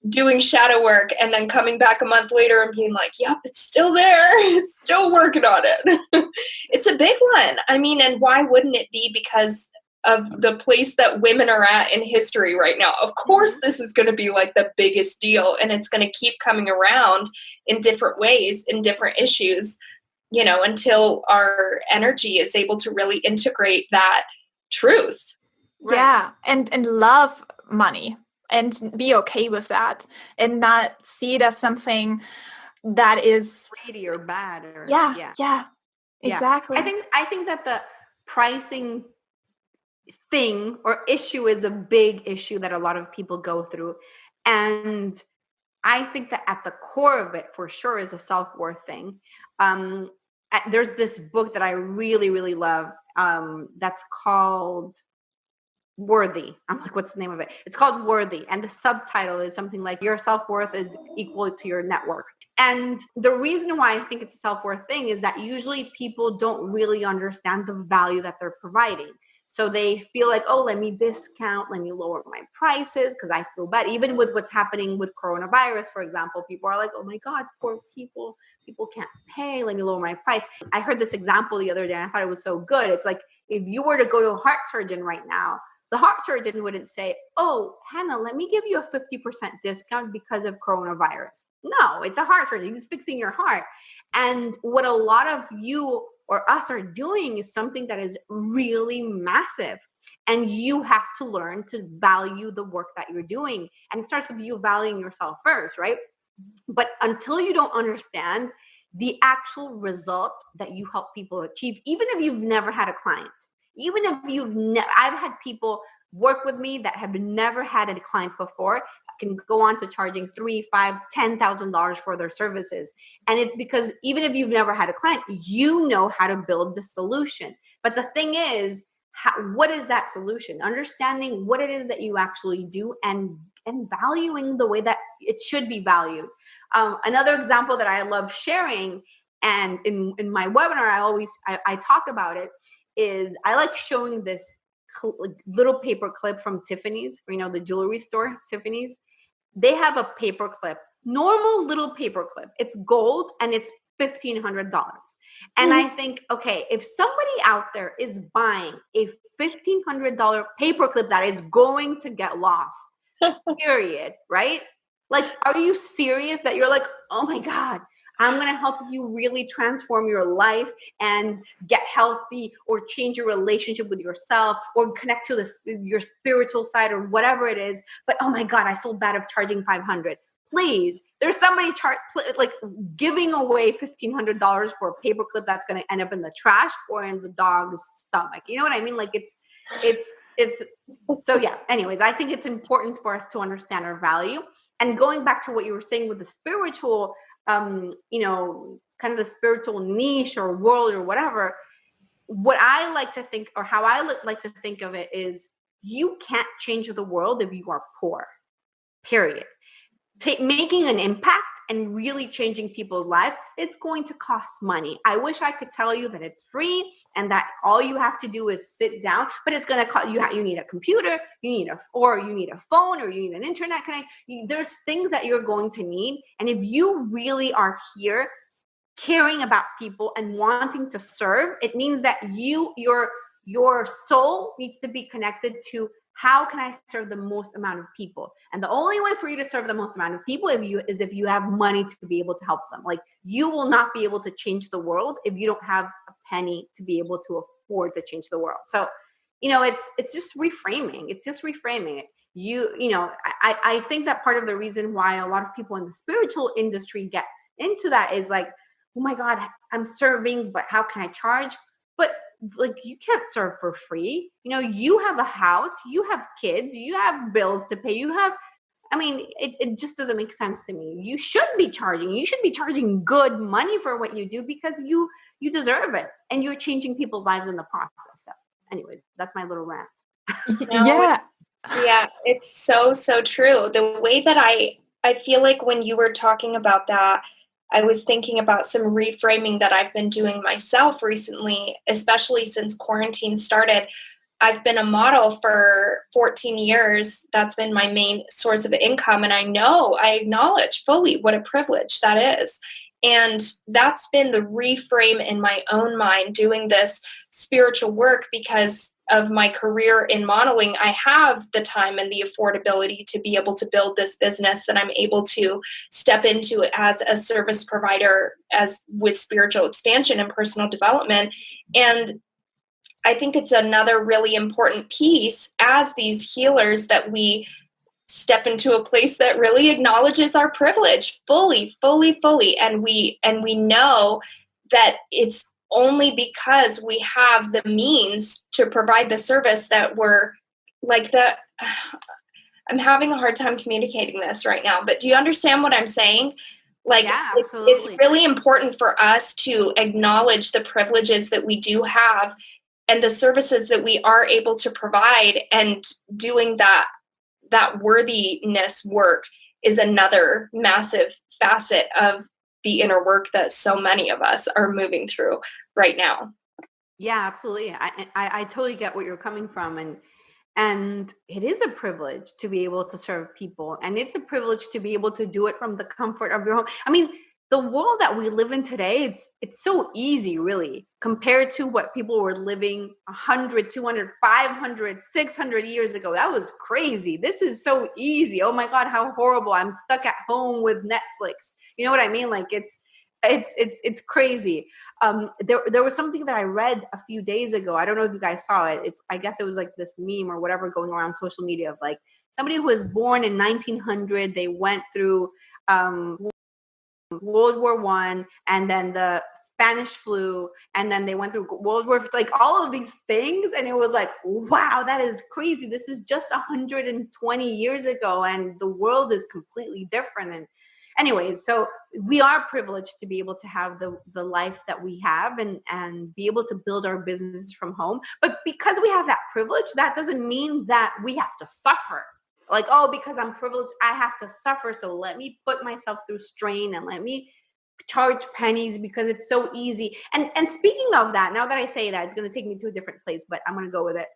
doing shadow work and then coming back a month later and being like, yep, it's still there. Still working on it. It's a big one. I mean, and why wouldn't it be? Because of the place that women are at in history right now. Of course, this is going to be like the biggest deal, and it's going to keep coming around in different ways, in different issues, until our energy is able to really integrate that truth. Right. Yeah. And love money and be okay with that and not see it as something that is greedy or bad. Yeah. Exactly. I think that the pricing thing or issue is a big issue that a lot of people go through. And I think that at the core of it, for sure, is a self-worth thing. There's this book that I really, really love that's called Worthy. I'm like, what's the name of it? It's called Worthy. And the subtitle is something like, your self-worth is equal to your net worth. And the reason why I think it's a self-worth thing is that usually people don't really understand the value that they're providing. So they feel like, oh, let me discount, let me lower my prices because I feel bad. Even with what's happening with coronavirus, for example, people are like, oh my God, poor people can't pay, let me lower my price. I heard this example the other day and I thought it was so good. It's like, if you were to go to a heart surgeon right now, the heart surgeon wouldn't say, oh, Hannah, let me give you a 50% discount because of coronavirus. No, it's a heart surgeon. He's fixing your heart. And what a lot of you or us are doing is something that is really massive. And you have to learn to value the work that you're doing. And it starts with you valuing yourself first, right? But until you don't understand the actual result that you help people achieve, even if you've never had a client, even if I've had people work with me that have never had a client before, can go on to charging $3,000, $5,000, $10,000 for their services. And it's because even if you've never had a client, you know how to build the solution. But the thing is, what is that solution? Understanding what it is that you actually do and valuing the way that it should be valued. Another example that I love sharing, and in my webinar, I talk about it, is I like showing this little paper clip from Tiffany's, the jewelry store, Tiffany's. They have a paper clip, normal little paper clip. It's gold and it's $1,500. And I think, okay, if somebody out there is buying a $1,500 paper clip that is going to get lost, period, right? Like, are you serious that you're like, oh my God, I'm going to help you really transform your life and get healthy or change your relationship with yourself or connect to your spiritual side or whatever it is. But oh my God, I feel bad of charging $500. Please, there's somebody giving away $1,500 for a paperclip that's going to end up in the trash or in the dog's stomach. You know what I mean? Like it's so yeah. Anyways, I think it's important for us to understand our value. And going back to what you were saying with the spiritual, kind of the spiritual niche or world or whatever, what I like to think, or how I like to think of it, is you can't change the world if you are poor, period. Making an impact and really changing people's lives, it's going to cost money. I wish I could tell you that it's free and that all you have to do is sit down, but it's going to cost you need a computer, you need a phone, or you need an internet connection. There's things that you're going to need. And if you really are here caring about people and wanting to serve, it means that your soul needs to be connected to, how can I serve the most amount of people? And the only way for you to serve the most amount of people is if you have money to be able to help them. Like, you will not be able to change the world if you don't have a penny to be able to afford to change the world. So, it's just reframing. It's just reframing it. I think that part of the reason why a lot of people in the spiritual industry get into that is like, oh my God, I'm serving, but how can I charge? But like, you can't serve for free. You have a house, you have kids, you have bills to pay, it just doesn't make sense to me. You should be charging good money for what you do, because you deserve it, and you're changing people's lives in the process. So anyways, that's my little rant. Yeah, it's so true. The way that I feel like when you were talking about that, I was thinking about some reframing that I've been doing myself recently, especially since quarantine started. I've been a model for 14 years. That's been my main source of income. And I acknowledge fully what a privilege that is. And that's been the reframe in my own mind, doing this spiritual work. Because of my career in modeling, I have the time and the affordability to be able to build this business that I'm able to step into as a service provider, as with spiritual expansion and personal development. And I think it's another really important piece as these healers, that we step into a place that really acknowledges our privilege fully. And we know that it's only because we have the means to provide the service that we're like that. I'm having a hard time communicating this right now, but do you understand what I'm saying? Like, Yeah, it's absolutely. really important for us to acknowledge the privileges that we do have and the services that we are able to provide, and doing that worthiness work is another massive facet of the inner work that so many of us are moving through right now. Yeah, absolutely. I totally get where you're coming from, and it is a privilege to be able to serve people, and it's a privilege to be able to do it from the comfort of your home. I mean, the world that we live in today, it's so easy, really, compared to what people were living 100, 200, 500, 600 years ago. That was crazy. This is so easy. Oh my God, how horrible. I'm stuck at home with Netflix. You know what I mean? Like, it's crazy. There was something that I read a few days ago. I don't know if you guys saw it. I guess it was like this meme or whatever going around social media of like somebody who was born in 1900. They went through World War I, and then the Spanish flu, and then they went through World War, like all of these things, and it was like, wow, that is crazy. This is just 120 years ago, and the world is completely different. And anyways, so we are privileged to be able to have the life that we have, and be able to build our businesses from home. But because we have that privilege, that doesn't mean that we have to suffer. Like, oh, because I'm privileged, I have to suffer. So let me put myself through strain and let me charge pennies because it's so easy. And speaking of that, now that I say that, it's going to take me to a different place, but I'm going to go with it.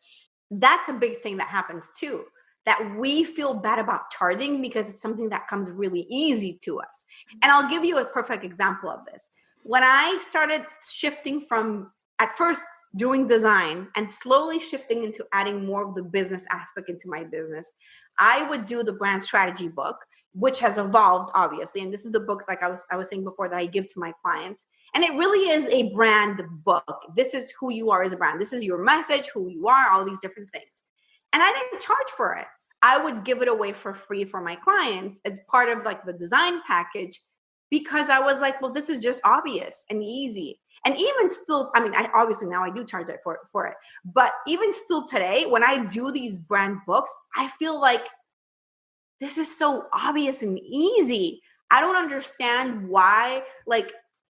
That's a big thing that happens too, that we feel bad about charging because it's something that comes really easy to us. And I'll give you a perfect example of this. When I started shifting from, at first, doing design and slowly shifting into adding more of the business aspect into my business, I would do the brand strategy book, which has evolved, obviously. And this is the book, like I was saying before, that I give to my clients. And it really is a brand book. This is who you are as a brand. This is your message, who you are, all these different things. And I didn't charge for it. I would give it away for free for my clients as part of like the design package, because I was like, well, this is just obvious and easy. And even still, I mean, obviously now I do charge it for it. But even still today, when I do these brand books, I feel like this is so obvious and easy. I don't understand why. Like,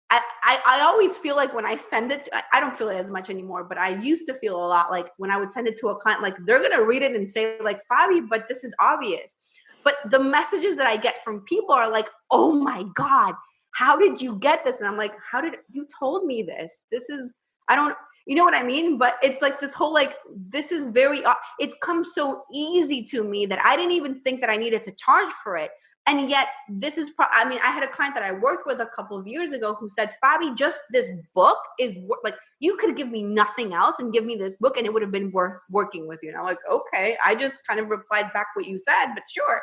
I always feel like when I send it, I don't feel it as much anymore, but I used to feel a lot like when I would send it to a client, like they're going to read it and say like, Fabi, but this is obvious. But the messages that I get from people are like, oh my God, how did you get this? And I'm like, how did you told me this? This is, I don't, you know what I mean? But it's like this whole, like, this is very, it comes so easy to me that I didn't even think that I needed to charge for it. And yet this is, I mean, I had a client that I worked with a couple of years ago who said, Fabi, just this book is like, you could give me nothing else and give me this book and it would have been worth working with you. And I'm like, okay, I just kind of replied back what you said, but sure.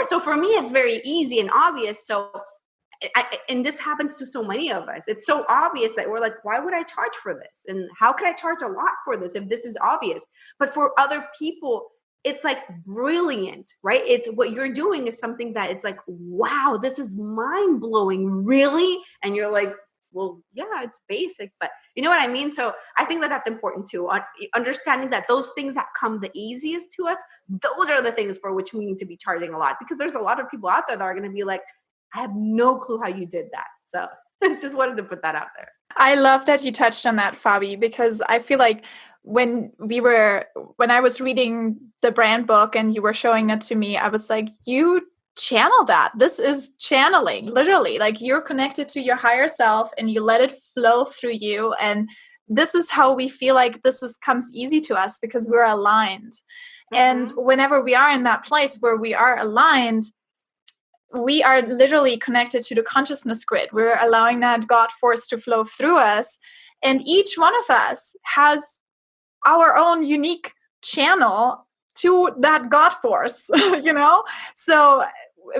So for me, it's very easy and obvious. So and this happens to so many of us. It's so obvious that we're like, why would I charge for this? And how could I charge a lot for this if this is obvious? But for other people, it's like brilliant, right? It's what you're doing is something that it's like, wow, this is mind blowing, really? And you're like, well, yeah, it's basic, but you know what I mean? So I think that that's important too. Understanding that those things that come the easiest to us, those are the things for which we need to be charging a lot, because there's a lot of people out there that are going to be like, I have no clue how you did that. So I just wanted to put that out there. I love that you touched on that, Fabi, because I feel like when I was reading the brand book and you were showing it to me, I was like, you channel that. This is channeling, literally. Like, you're connected to your higher self and you let it flow through you. And this is how we feel like comes easy to us because we're aligned. Mm-hmm. And whenever we are in that place where we are aligned, we are literally connected to the consciousness grid. We're allowing that God force to flow through us. And each one of us has our own unique channel to that God force, you know? So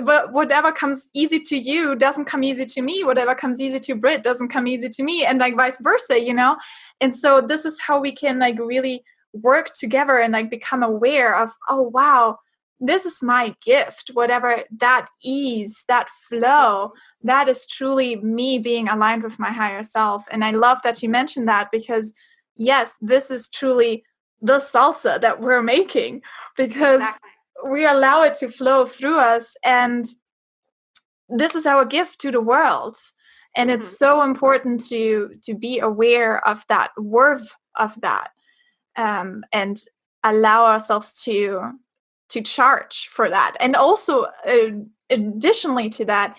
but whatever comes easy to you doesn't come easy to me. Whatever comes easy to Brit doesn't come easy to me, and like vice versa, you know? And so this is how we can like really work together and like become aware of, oh, wow, this is my gift, whatever that ease, that flow, that is truly me being aligned with my higher self. And I love that you mentioned that, because yes, this is truly the salsa that we're making, because we allow it to flow through us. And this is our gift to the world. And it's so important to be aware of that worth of that, and allow ourselves to charge for that. And also, additionally to that,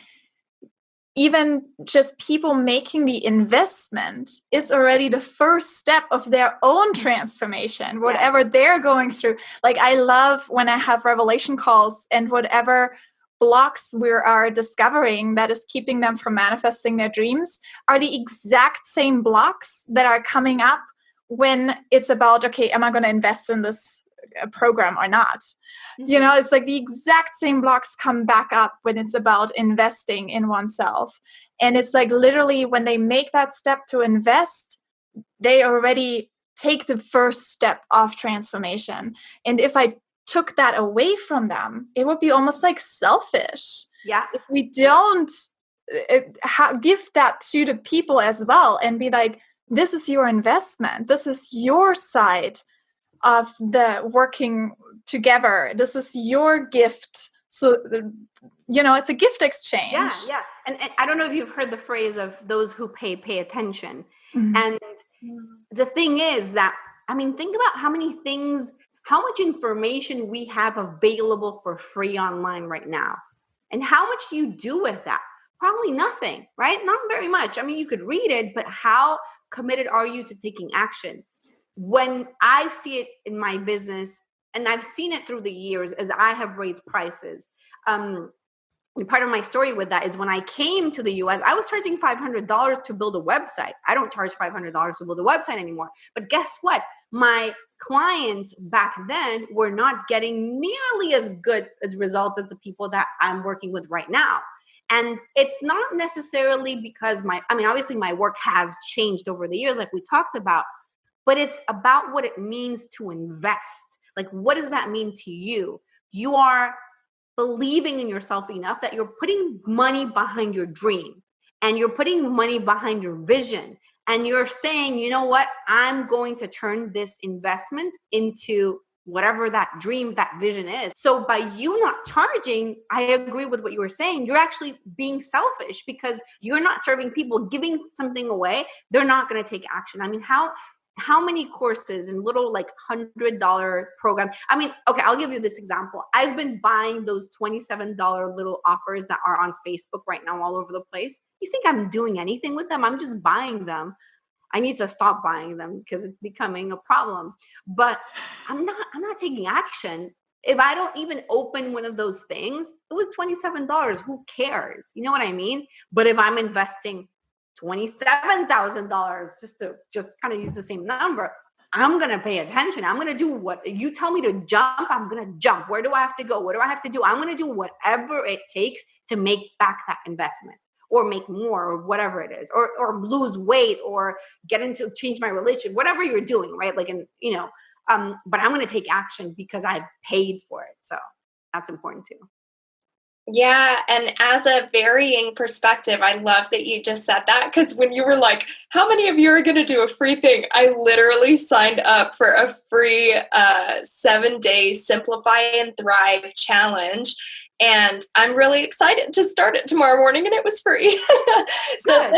even just people making the investment is already the first step of their own transformation, whatever they're going through. Like, I love when I have revelation calls, and whatever blocks we are discovering that is keeping them from manifesting their dreams are the exact same blocks that are coming up when it's about, okay, am I going to invest in this program or not? You know, it's like the exact same blocks come back up when it's about investing in oneself. And it's like, literally, when they make that step to invest, they already take the first step of transformation. And if I took that away from them, it would be almost like selfish. If we don't give that to the people as well, and be like, this is your investment, this is your side of the working together, this is your gift. So, you know, it's a gift exchange. And I don't know if you've heard the phrase of those who pay attention. And the thing is that, I mean, think about how much information we have available for free online right now. And how much do you do with that? Probably nothing, right? Not very much. I mean, you could read it, but how committed are you to taking action? When I see it in my business, and I've seen it through the years as I have raised prices. Part of my story with that is when I came to the US, I was charging $500 to build a website. I don't charge $500 to build a website anymore. But guess what? My clients back then were not getting nearly as good as results as the people that I'm working with right now. And it's not necessarily because obviously my work has changed over the years, like we talked about, but it's about what it means to invest. Like, what does that mean to you? You are believing in yourself enough that you're putting money behind your dream, and you're putting money behind your vision. And you're saying, you know what, I'm going to turn this investment into whatever that dream, that vision is. So by you not charging, I agree with what you were saying. You're actually being selfish, because you're not serving people, giving something away. They're not going to take action. I mean, how many courses and little like $100 programs? I mean, okay, I'll give you this example. I've been buying those $27 little offers that are on Facebook right now all over the place. You think I'm doing anything with them? I'm just buying them. I need to stop buying them because it's becoming a problem. But I'm not taking action. If I don't even open one of those things, it was $27. Who cares? You know what I mean? But if I'm investing $27,000, just kind of use the same number, I'm going to pay attention. I'm going to do what you tell me to jump. I'm going to jump. Where do I have to go? What do I have to do? I'm going to do whatever it takes to make back that investment, or make more, or whatever it is, or lose weight, or change my relationship, whatever you're doing, right? Like, but I'm going to take action because I've paid for it. So that's important too. Yeah. And as a varying perspective, I love that you just said that, because when you were like, how many of you are going to do a free thing? I literally signed up for a free 7-day Simplify and Thrive challenge. And I'm really excited to start it tomorrow morning, and it was free. So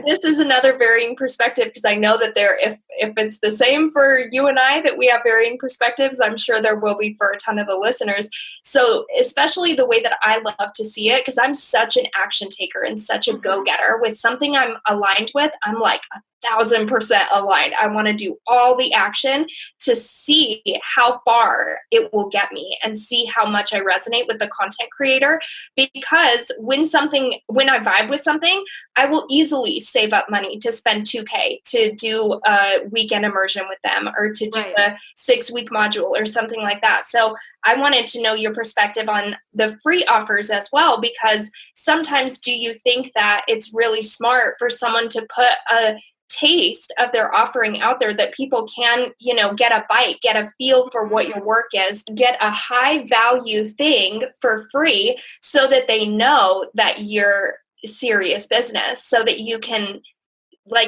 this is another varying perspective, because I know that if it's the same for you and I, that we have varying perspectives, I'm sure there will be for a ton of the listeners. So especially the way that I love to see it, because I'm such an action taker and such a go-getter with something I'm aligned with, I'm like 1,000% aligned. I want to do all the action to see how far it will get me, and see how much I resonate with the content creator. Because when I vibe with something, I will easily save up money to spend $2,000 to do a weekend immersion with them, or to do a 6-week module or something like that. So I wanted to know your perspective on the free offers as well, because sometimes do you think that it's really smart for someone to put a taste of their offering out there that people can, get a bite, get a feel for what your work is, get a high value thing for free so that they know that you're serious business, so that you can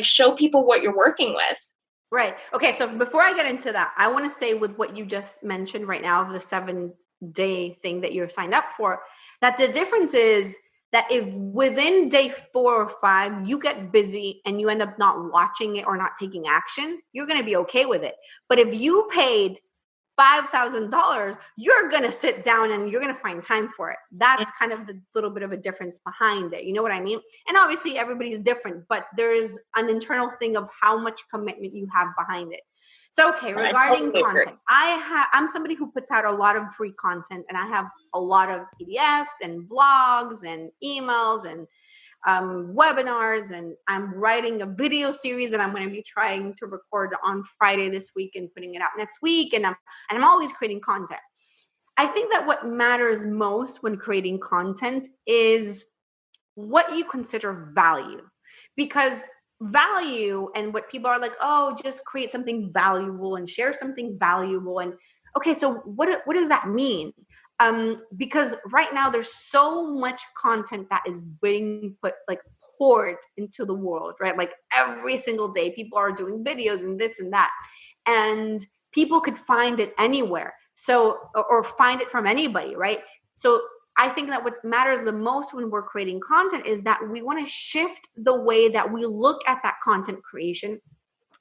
show people what you're working with. Right. Okay. So before I get into that, I want to say with what you just mentioned right now of the 7-day thing that you're signed up for, that the difference is that if within day 4 or 5, you get busy and you end up not watching it or not taking action, you're going to be okay with it. But if you paid $5,000, you're going to sit down and you're going to find time for it. That's kind of the little bit of a difference behind it. You know what I mean? And obviously everybody is different, but there's an internal thing of how much commitment you have behind it. So, okay, regarding content, I'm somebody who puts out a lot of free content, and I have a lot of PDFs and blogs and emails and webinars, and I'm writing a video series that I'm going to be trying to record on Friday this week and putting it out next week. And I'm always creating content. I think that what matters most when creating content is what you consider value, because value and what people are like, oh, just create something valuable and share something valuable. And okay, so what does that mean? Because right now there's so much content that is being poured into the world, right? Like every single day, people are doing videos and this and that, and people could find it anywhere. So, or find it from anybody, right? So I think that what matters the most when we're creating content is that we want to shift the way that we look at that content creation.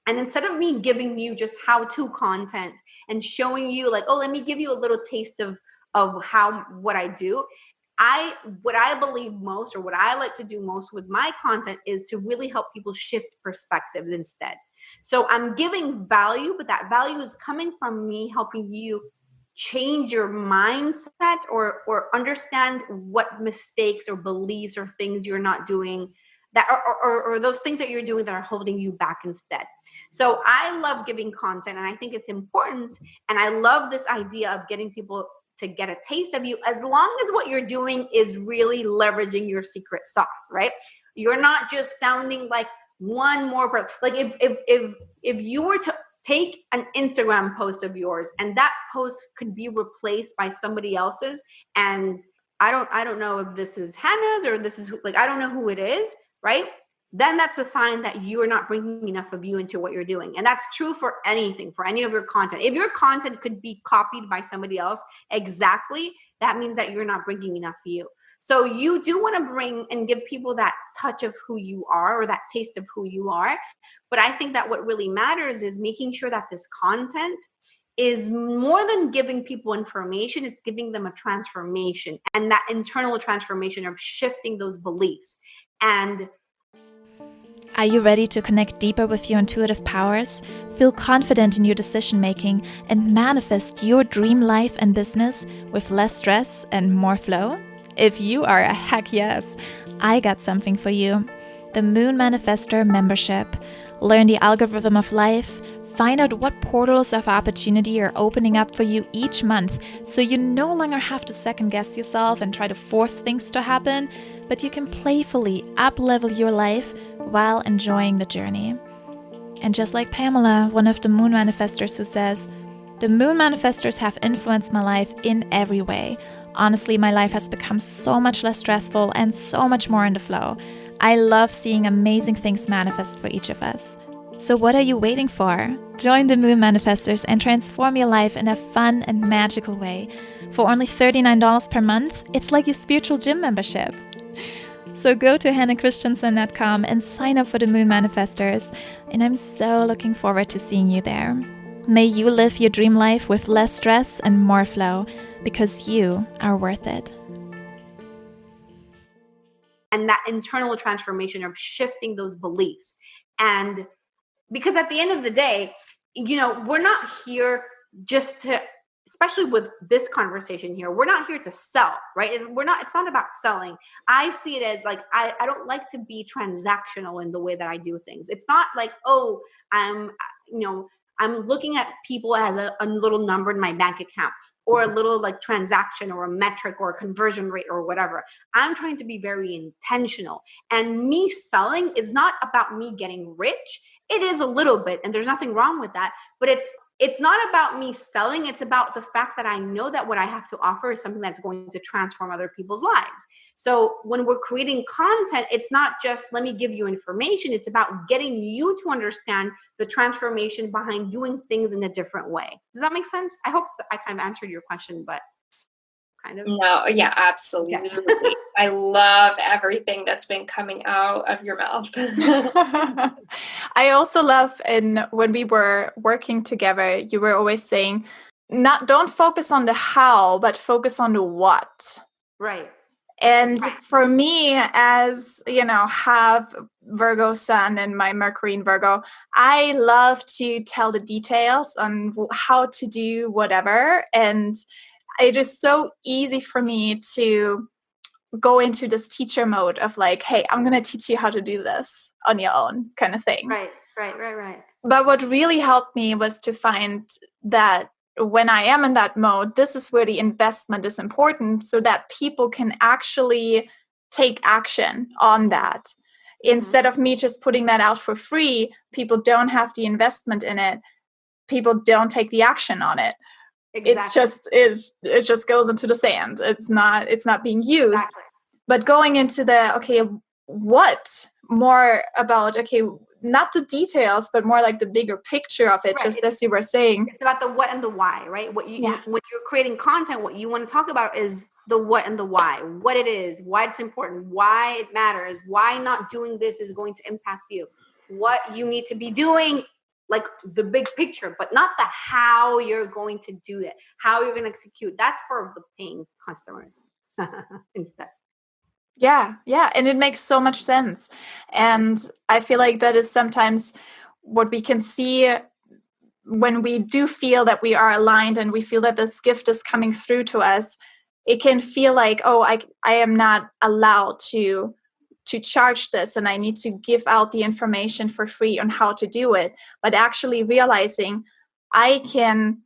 And instead of me giving you just how-to content and showing you like, oh, let me give you a little taste of what I do. What I believe most, or what I like to do most with my content, is to really help people shift perspectives instead. So I'm giving value, but that value is coming from me helping you change your mindset or understand what mistakes or beliefs or things you're not doing that or those things that you're doing that are holding you back instead. So I love giving content, and I think it's important, and I love this idea of getting people to get a taste of you, as long as what you're doing is really leveraging your secret sauce, right? You're not just sounding like one more person. Like if you were to take an Instagram post of yours and that post could be replaced by somebody else's, and I don't know if this is Hannah's or this is I don't know who it is, right? Then that's a sign that you're not bringing enough of you into what you're doing. And that's true for anything, for any of your content. If your content could be copied by somebody else exactly, that means that you're not bringing enough of you. So you do want to bring and give people that touch of who you are, or that taste of who you are. But I think that what really matters is making sure that this content is more than giving people information, it's giving them a transformation, and that internal transformation of shifting those beliefs. And are you ready to connect deeper with your intuitive powers, feel confident in your decision making, and manifest your dream life and business with less stress and more flow? If you are a heck yes, I got something for you. The Moon Manifestor membership. Learn the algorithm of life. Find out what portals of opportunity are opening up for you each month, so you no longer have to second guess yourself and try to force things to happen, but you can playfully up-level your life while enjoying the journey. And just like Pamela, one of the Moon Manifestors, who says, the Moon Manifestors have influenced my life in every way. Honestly, my life has become so much less stressful and so much more in the flow. I love seeing amazing things manifest for each of us. So what are you waiting for? Join the Moon Manifestors and transform your life in a fun and magical way. For only $39 per month, it's like your spiritual gym membership. So go to hannahchristiansen.com and sign up for the Moon Manifestors, and I'm so looking forward to seeing you there. May you live your dream life with less stress and more flow, because you are worth it. And that internal transformation of shifting those beliefs. And because at the end of the day, we're not here just to, especially with this conversation here, we're not here to sell, right? It's not about selling. I see it as like, I don't like to be transactional in the way that I do things. It's not like, oh, I'm looking at people as a little number in my bank account, or a little like transaction or a metric or a conversion rate or whatever. I'm trying to be very intentional. And me selling is not about me getting rich. It is a little bit, and there's nothing wrong with that, but it's not about me selling. It's about the fact that I know that what I have to offer is something that's going to transform other people's lives. So when we're creating content, it's not just let me give you information. It's about getting you to understand the transformation behind doing things in a different way. Does that make sense? I hope I kind of answered your question, but kind of. No, yeah, absolutely. Yeah. I love everything that's been coming out of your mouth. I also love when we were working together, you were always saying, don't focus on the how, but focus on the what. Right. And for me, as have Virgo sun and my Mercury in Virgo, I love to tell the details on how to do whatever. And it is so easy for me to go into this teacher mode of like, hey, I'm going to teach you how to do this on your own kind of thing. Right. But what really helped me was to find that when I am in that mode, this is where the investment is important so that people can actually take action on that. Mm-hmm. Instead of me just putting that out for free, people don't have the investment in it. People don't take the action on it. Exactly. It just goes into the sand. It's not being used. Exactly. But going into what more about, not the details, but more like the bigger picture of it, right. Just as you were saying. It's about the what and the why, right? When you're creating content, what you want to talk about is the what and the why, what it is, why it's important, why it matters, why not doing this is going to impact you, what you need to be doing, like the big picture, but not the how you're going to do it, how you're going to execute. That's for the paying customers instead. Yeah. And it makes so much sense. And I feel like that is sometimes what we can see when we do feel that we are aligned and we feel that this gift is coming through to us. It can feel like, I am not allowed to charge this and I need to give out the information for free on how to do it. But actually realizing I can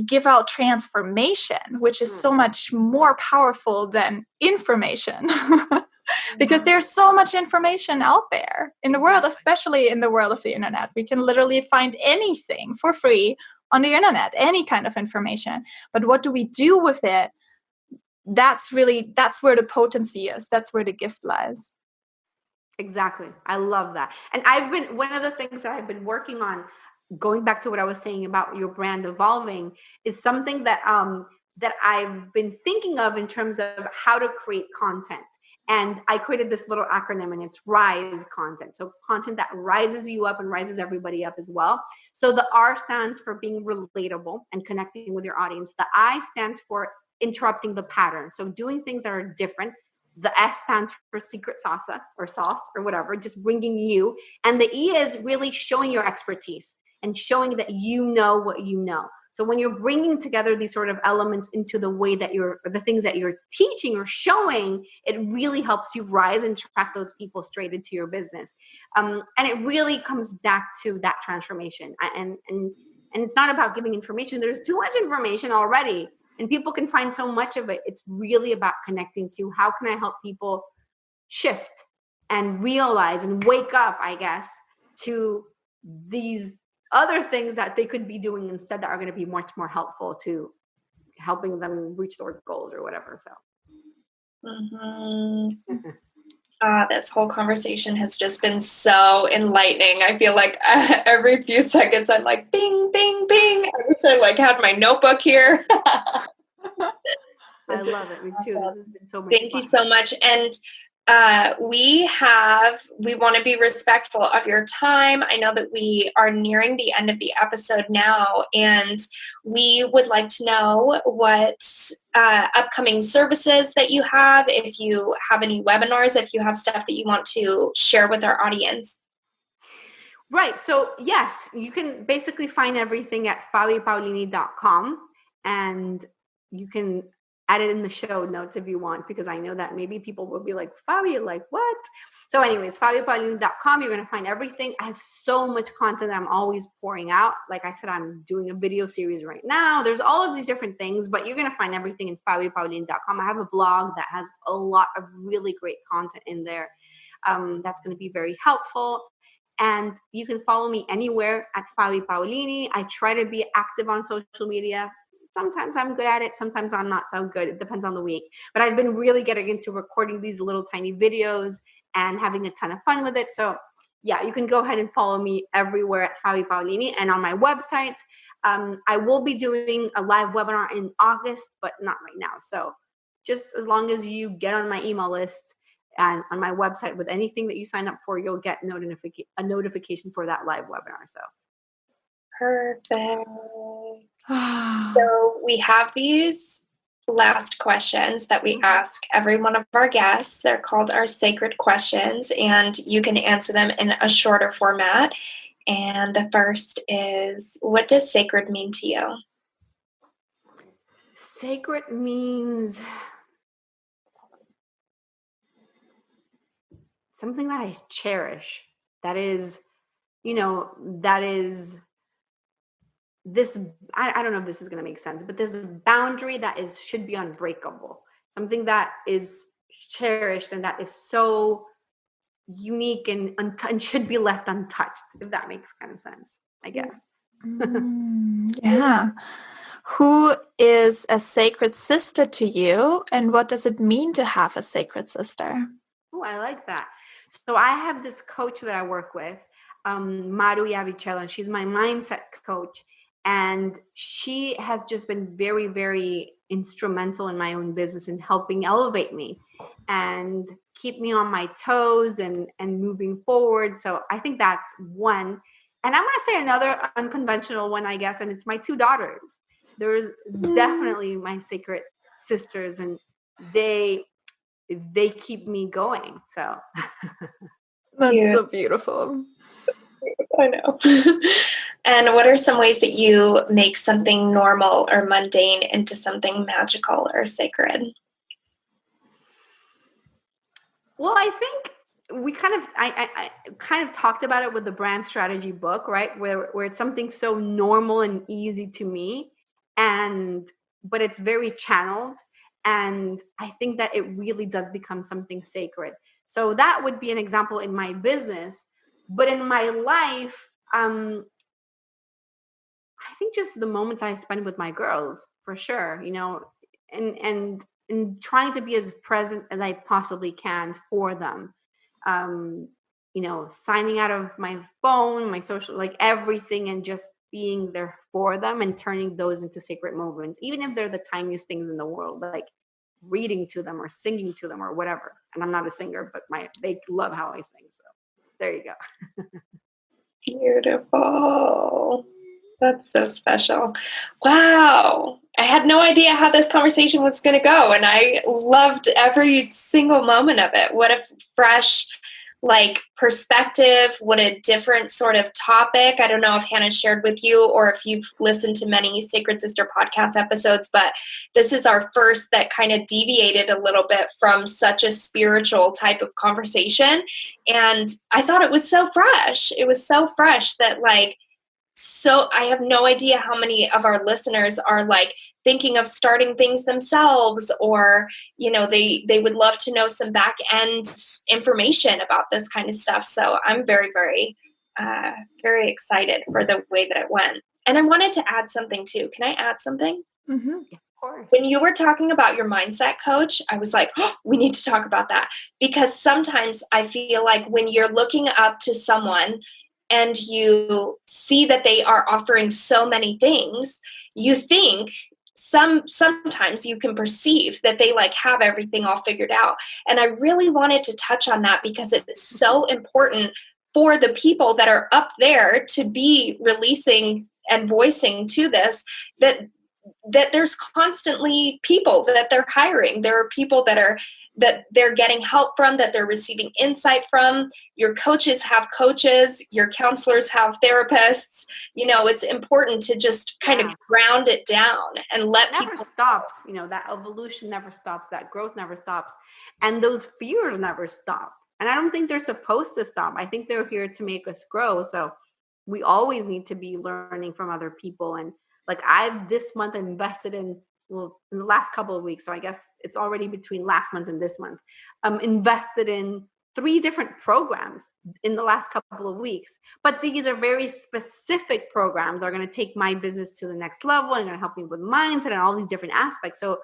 give out transformation, which is so much more powerful than information. Because there's so much information out there in the world, especially in the world of the internet. We can literally find anything for free on the internet, any kind of information. But what do we do with it? That's where the potency is. That's where the gift lies. Exactly. I love that. And one of the things that I've been working on, going back to what I was saying about your brand evolving, is something that I've been thinking of in terms of how to create content. And I created this little acronym, and it's RISE content. So content that rises you up and rises everybody up as well. So the R stands for being relatable and connecting with your audience. The I stands for interrupting the pattern. So doing things that are different. The S stands for secret sauce or whatever, just bringing you. And the E is really showing your expertise and showing that you know what you know. So when you're bringing together these sort of elements into the way that the things that you're teaching or showing, it really helps you rise and attract those people straight into your business. And it really comes back to that transformation. And it's not about giving information. There's too much information already, and people can find so much of it. It's really about connecting to how can I help people shift and realize and wake up, I guess, to these other things that they could be doing instead that are going to be much more helpful to helping them reach their goals or whatever. So this whole conversation has just been so enlightening. I feel like every few seconds I'm like, bing, bing, bing. I wish I had my notebook here. I love it. Me too. This has been so much Thank fun. you so much. And we want to be respectful of your time. I know that we are nearing the end of the episode now, and we would like to know what upcoming services that you have, if you have any webinars, if you have stuff that you want to share with our audience. Right. So yes, you can basically find everything at fabipaolini.com, and you can add it in the show notes if you want, because I know that maybe people will be like, Fabi, like what? So anyways, FabiPaolini.com, you're going to find everything. I have so much content that I'm always pouring out. Like I said, I'm doing a video series right now. There's all of these different things, but you're going to find everything in FabiPaolini.com. I have a blog that has a lot of really great content in there. That's going to be very helpful. And you can follow me anywhere at Fabi Paolini. I try to be active on social media. Sometimes I'm good at it. Sometimes I'm not so good. It depends on the week. But I've been really getting into recording these little tiny videos and having a ton of fun with it. So yeah, you can go ahead and follow me everywhere at Fabi Paolini. And on my website, I will be doing a live webinar in August, but not right now. So just as long as you get on my email list and on my website with anything that you sign up for, you'll get a notification for that live webinar. So perfect. So we have these last questions that we ask every one of our guests. They're called our sacred questions, and you can answer them in a shorter format. And the first is, what does sacred mean to you? Sacred means something that I cherish. That is, that is this, I don't know if this is going to make sense, but there's a boundary that should be unbreakable. Something that is cherished and that is so unique and should be left untouched, if that makes kind of sense, I guess. Yeah. Who is a sacred sister to you, and what does it mean to have a sacred sister? Oh, I like that. So I have this coach that I work with, Maru Yavicella, and she's my mindset coach. And she has just been very, very instrumental in my own business in helping elevate me and keep me on my toes and moving forward. So I think that's one. And I'm going to say another unconventional one, I guess, and it's my two daughters. There's definitely my sacred sisters, and they keep me going. So that's so beautiful. I know. And what are some ways that you make something normal or mundane into something magical or sacred? Well, I think I kind of talked about it with the brand strategy book, right? Where it's something so normal and easy to me, but it's very channeled. And I think that it really does become something sacred. So that would be an example in my business. But in my life, I think just the moments I spend with my girls, for sure, and trying to be as present as I possibly can for them. Signing out of my phone, my social, like everything, and just being there for them and turning those into sacred moments, even if they're the tiniest things in the world, like reading to them or singing to them or whatever. And I'm not a singer, but they love how I sing. So there you go. Beautiful. That's so special. Wow. I had no idea how this conversation was going to go, and I loved every single moment of it. What a fresh, perspective. What a different sort of topic. I don't know if Hannah shared with you or if you've listened to many Sacred Sister podcast episodes, but this is our first that kind of deviated a little bit from such a spiritual type of conversation. And I thought it was so fresh. It was so fresh that so I have no idea how many of our listeners are thinking of starting things themselves, or, they would love to know some back end information about this kind of stuff. So I'm very, very, very excited for the way that it went. And I wanted to add something too. Can I add something? Mm-hmm. Of course. When you were talking about your mindset coach, I was like, oh, we need to talk about that, because sometimes I feel like when you're looking up to someone and you see that they are offering so many things, you think sometimes you can perceive that they have everything all figured out. And I really wanted to touch on that because it's so important for the people that are up there to be releasing and voicing to this, that there's constantly people that they're hiring. There are people that are that they're getting help from, that they're receiving insight from. Your coaches have coaches, your counselors have therapists. It's important to just kind of ground it down and let people. It never stops. That evolution never stops. That growth never stops. And those fears never stop. And I don't think they're supposed to stop. I think they're here to make us grow. So we always need to be learning from other people. And like I've this month invested in the last couple of weeks. So I guess it's already between last month and this month. Invested in 3 different programs in the last couple of weeks. But these are very specific programs that are going to take my business to the next level and going to help me with mindset and all these different aspects. So,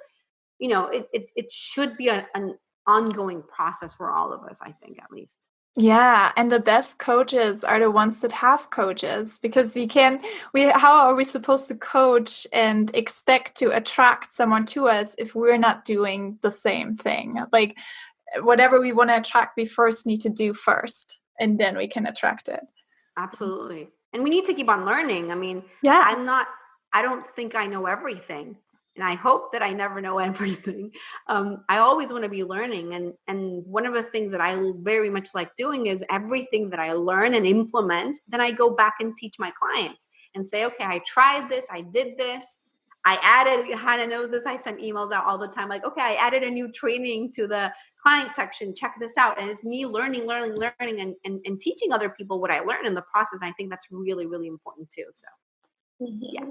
it should be an ongoing process for all of us, I think, at least. Yeah, and the best coaches are the ones that have coaches, because how are we supposed to coach and expect to attract someone to us if we're not doing the same thing? Like whatever we want to attract, we first need to do first, and then we can attract it. Absolutely. And we need to keep on learning. I mean, yeah. I don't think I know everything. And I hope that I never know everything. I always want to be learning. And one of the things that I very much like doing is everything that I learn and implement, then I go back and teach my clients and say, okay, I tried this. I did this. I added, Hannah knows this. I send emails out all the time. Like, okay, I added a new training to the client section. Check this out. And it's me learning and teaching other people what I learned in the process. And I think that's really, really important too. So, yeah.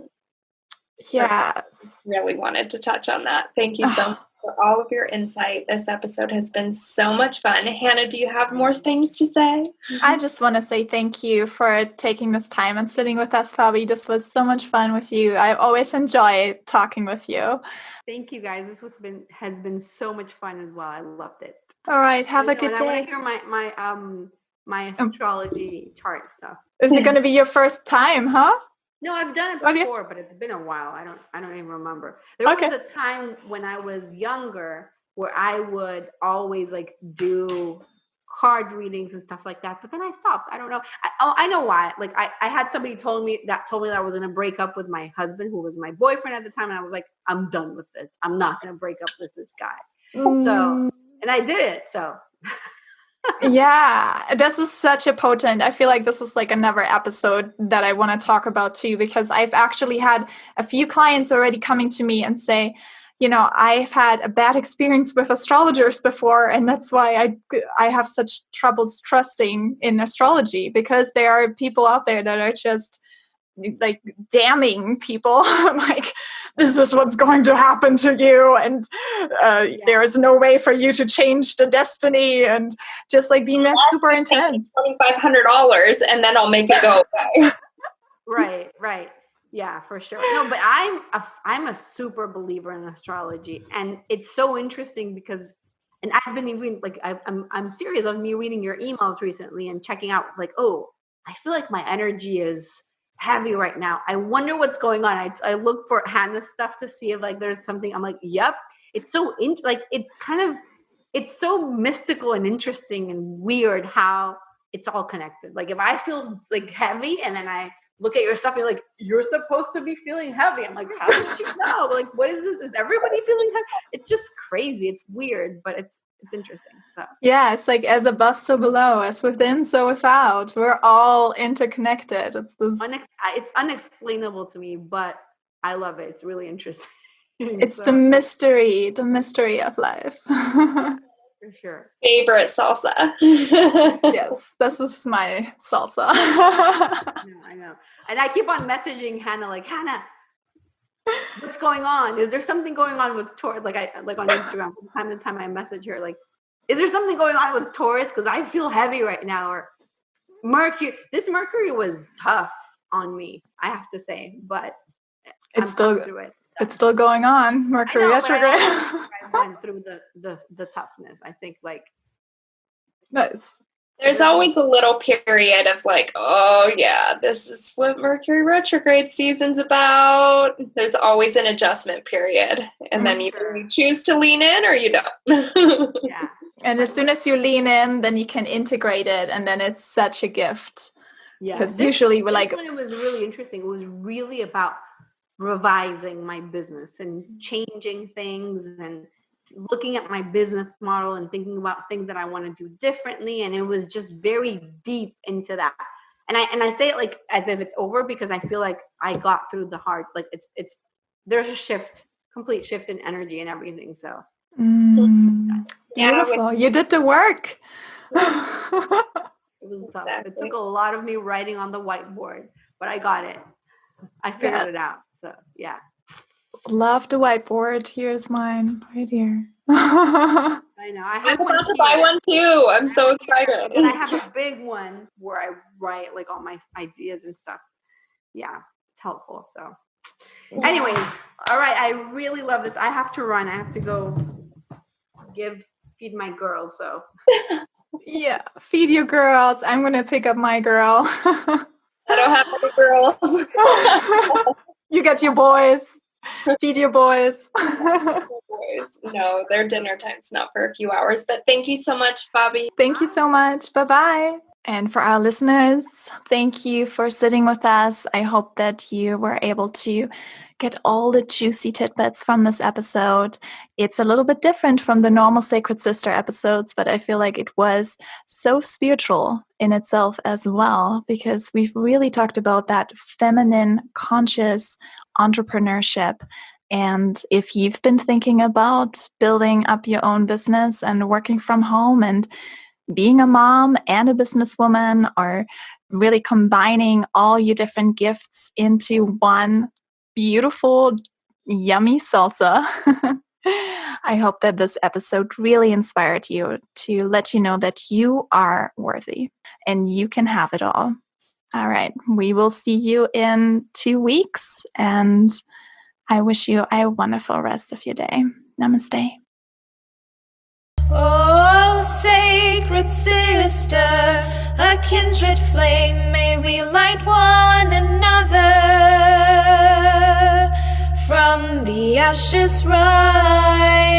Yeah. Really wanted to touch on that. Thank you so much for all of your insight. This episode has been so much fun. Hannah, do you have more things to say? I just want to say thank you for taking this time and sitting with us, Fabi. This was so much fun with you. I always enjoy talking with you. Thank you, guys. This has been so much fun as well. I loved it. All right. Have a good day. I want to hear my astrology chart stuff. Is it going to be your first time, huh? No, I've done it before, but it's been a while. I don't even remember. There was a time when I was younger where I would always like do card readings and stuff like that. But then I stopped. I don't know. I know why. Like I had somebody told me that I was going to break up with my husband, who was my boyfriend at the time. And I was like, I'm done with this. I'm not going to break up with this guy. So, and I did it. So. Yeah, this is such a potent. I feel like this is like another episode that I want to talk about too, because I've actually had a few clients already coming to me and say, I've had a bad experience with astrologers before, and that's why I have such troubles trusting in astrology, because there are people out there that are just like damning people like, this is what's going to happen to you, and there is no way for you to change the destiny, and just like being that super intense. $2,500 and then I'll make it go away. Right. Yeah, for sure. No, but I'm a super believer in astrology, and it's so interesting because, and I've been even like, I'm serious of me reading your emails recently and checking out like, oh, I feel like my energy is heavy right now. I wonder what's going on. I look for Hannah's stuff to see if like there's something. I'm like, yep. It's so it's so mystical and interesting and weird how it's all connected. Like if I feel like heavy and then I look at your stuff, you're like, you're supposed to be feeling heavy. I'm like, how did you know? Like, what is this? Is everybody feeling heavy? It's just crazy. It's weird, but it's interesting. So. Yeah, it's like as above, so below, as within, so without. We're all interconnected. It's unexplainable to me, but I love it. It's really interesting. It's the mystery of life. For sure. Favorite salsa. Yes, this is my salsa. I know. And I keep on messaging Hannah, like, Hannah, what's going on? Is there something going on with Taurus? Like on Instagram, from time to time I message her, like, is there something going on with Taurus? Because I feel heavy right now. Or Mercury. This Mercury was tough on me, I have to say, but it's still through it. It's still going on. Mercury retrograde. I went through the toughness. I think like nice. There's always a little period of like, oh yeah, this is what Mercury retrograde season's about. There's always an adjustment period. And then either you choose to lean in or you don't. Yeah. And as soon as you lean in, then you can integrate it. And then it's such a gift. Yeah. Because usually we're like, this one, it was really interesting. It was really about revising my business and changing things and looking at my business model and thinking about things that I want to do differently. And it was just very deep into that. And I say it like as if it's over, because I feel like I got through the hard, like there's a shift, complete shift in energy and everything. So beautiful. You did the work. It was tough. Exactly. It took a lot of me writing on the whiteboard, but I got it. I figured it out. So yeah. Love the whiteboard. Here's mine right here. I know. I'm about to buy one too. I'm so excited. And I have a big one where I write like all my ideas and stuff. Yeah, it's helpful. So anyways, all right. I really love this. I have to run. I have to go feed my girls. So yeah, feed your girls. I'm going to pick up my girl. I don't have any girls. You get your boys. Feed your boys. No, their dinner time's not for a few hours. But thank you so much, Fabi. Thank you so much. Bye-bye. And for our listeners, thank you for sitting with us. I hope that you were able to get all the juicy tidbits from this episode. It's a little bit different from the normal Sacred Sister episodes, but I feel like it was so spiritual in itself as well, because we've really talked about that feminine, conscious entrepreneurship. And if you've been thinking about building up your own business and working from home and being a mom and a businesswoman, or really combining all your different gifts into one beautiful, yummy salsa, I hope that this episode really inspired you to let you know that you are worthy and you can have it all. All right, we will see you in 2 weeks, and I wish you a wonderful rest of your day. Namaste. Oh, sacred sister, a kindred flame, may we light one another. From the ashes rise.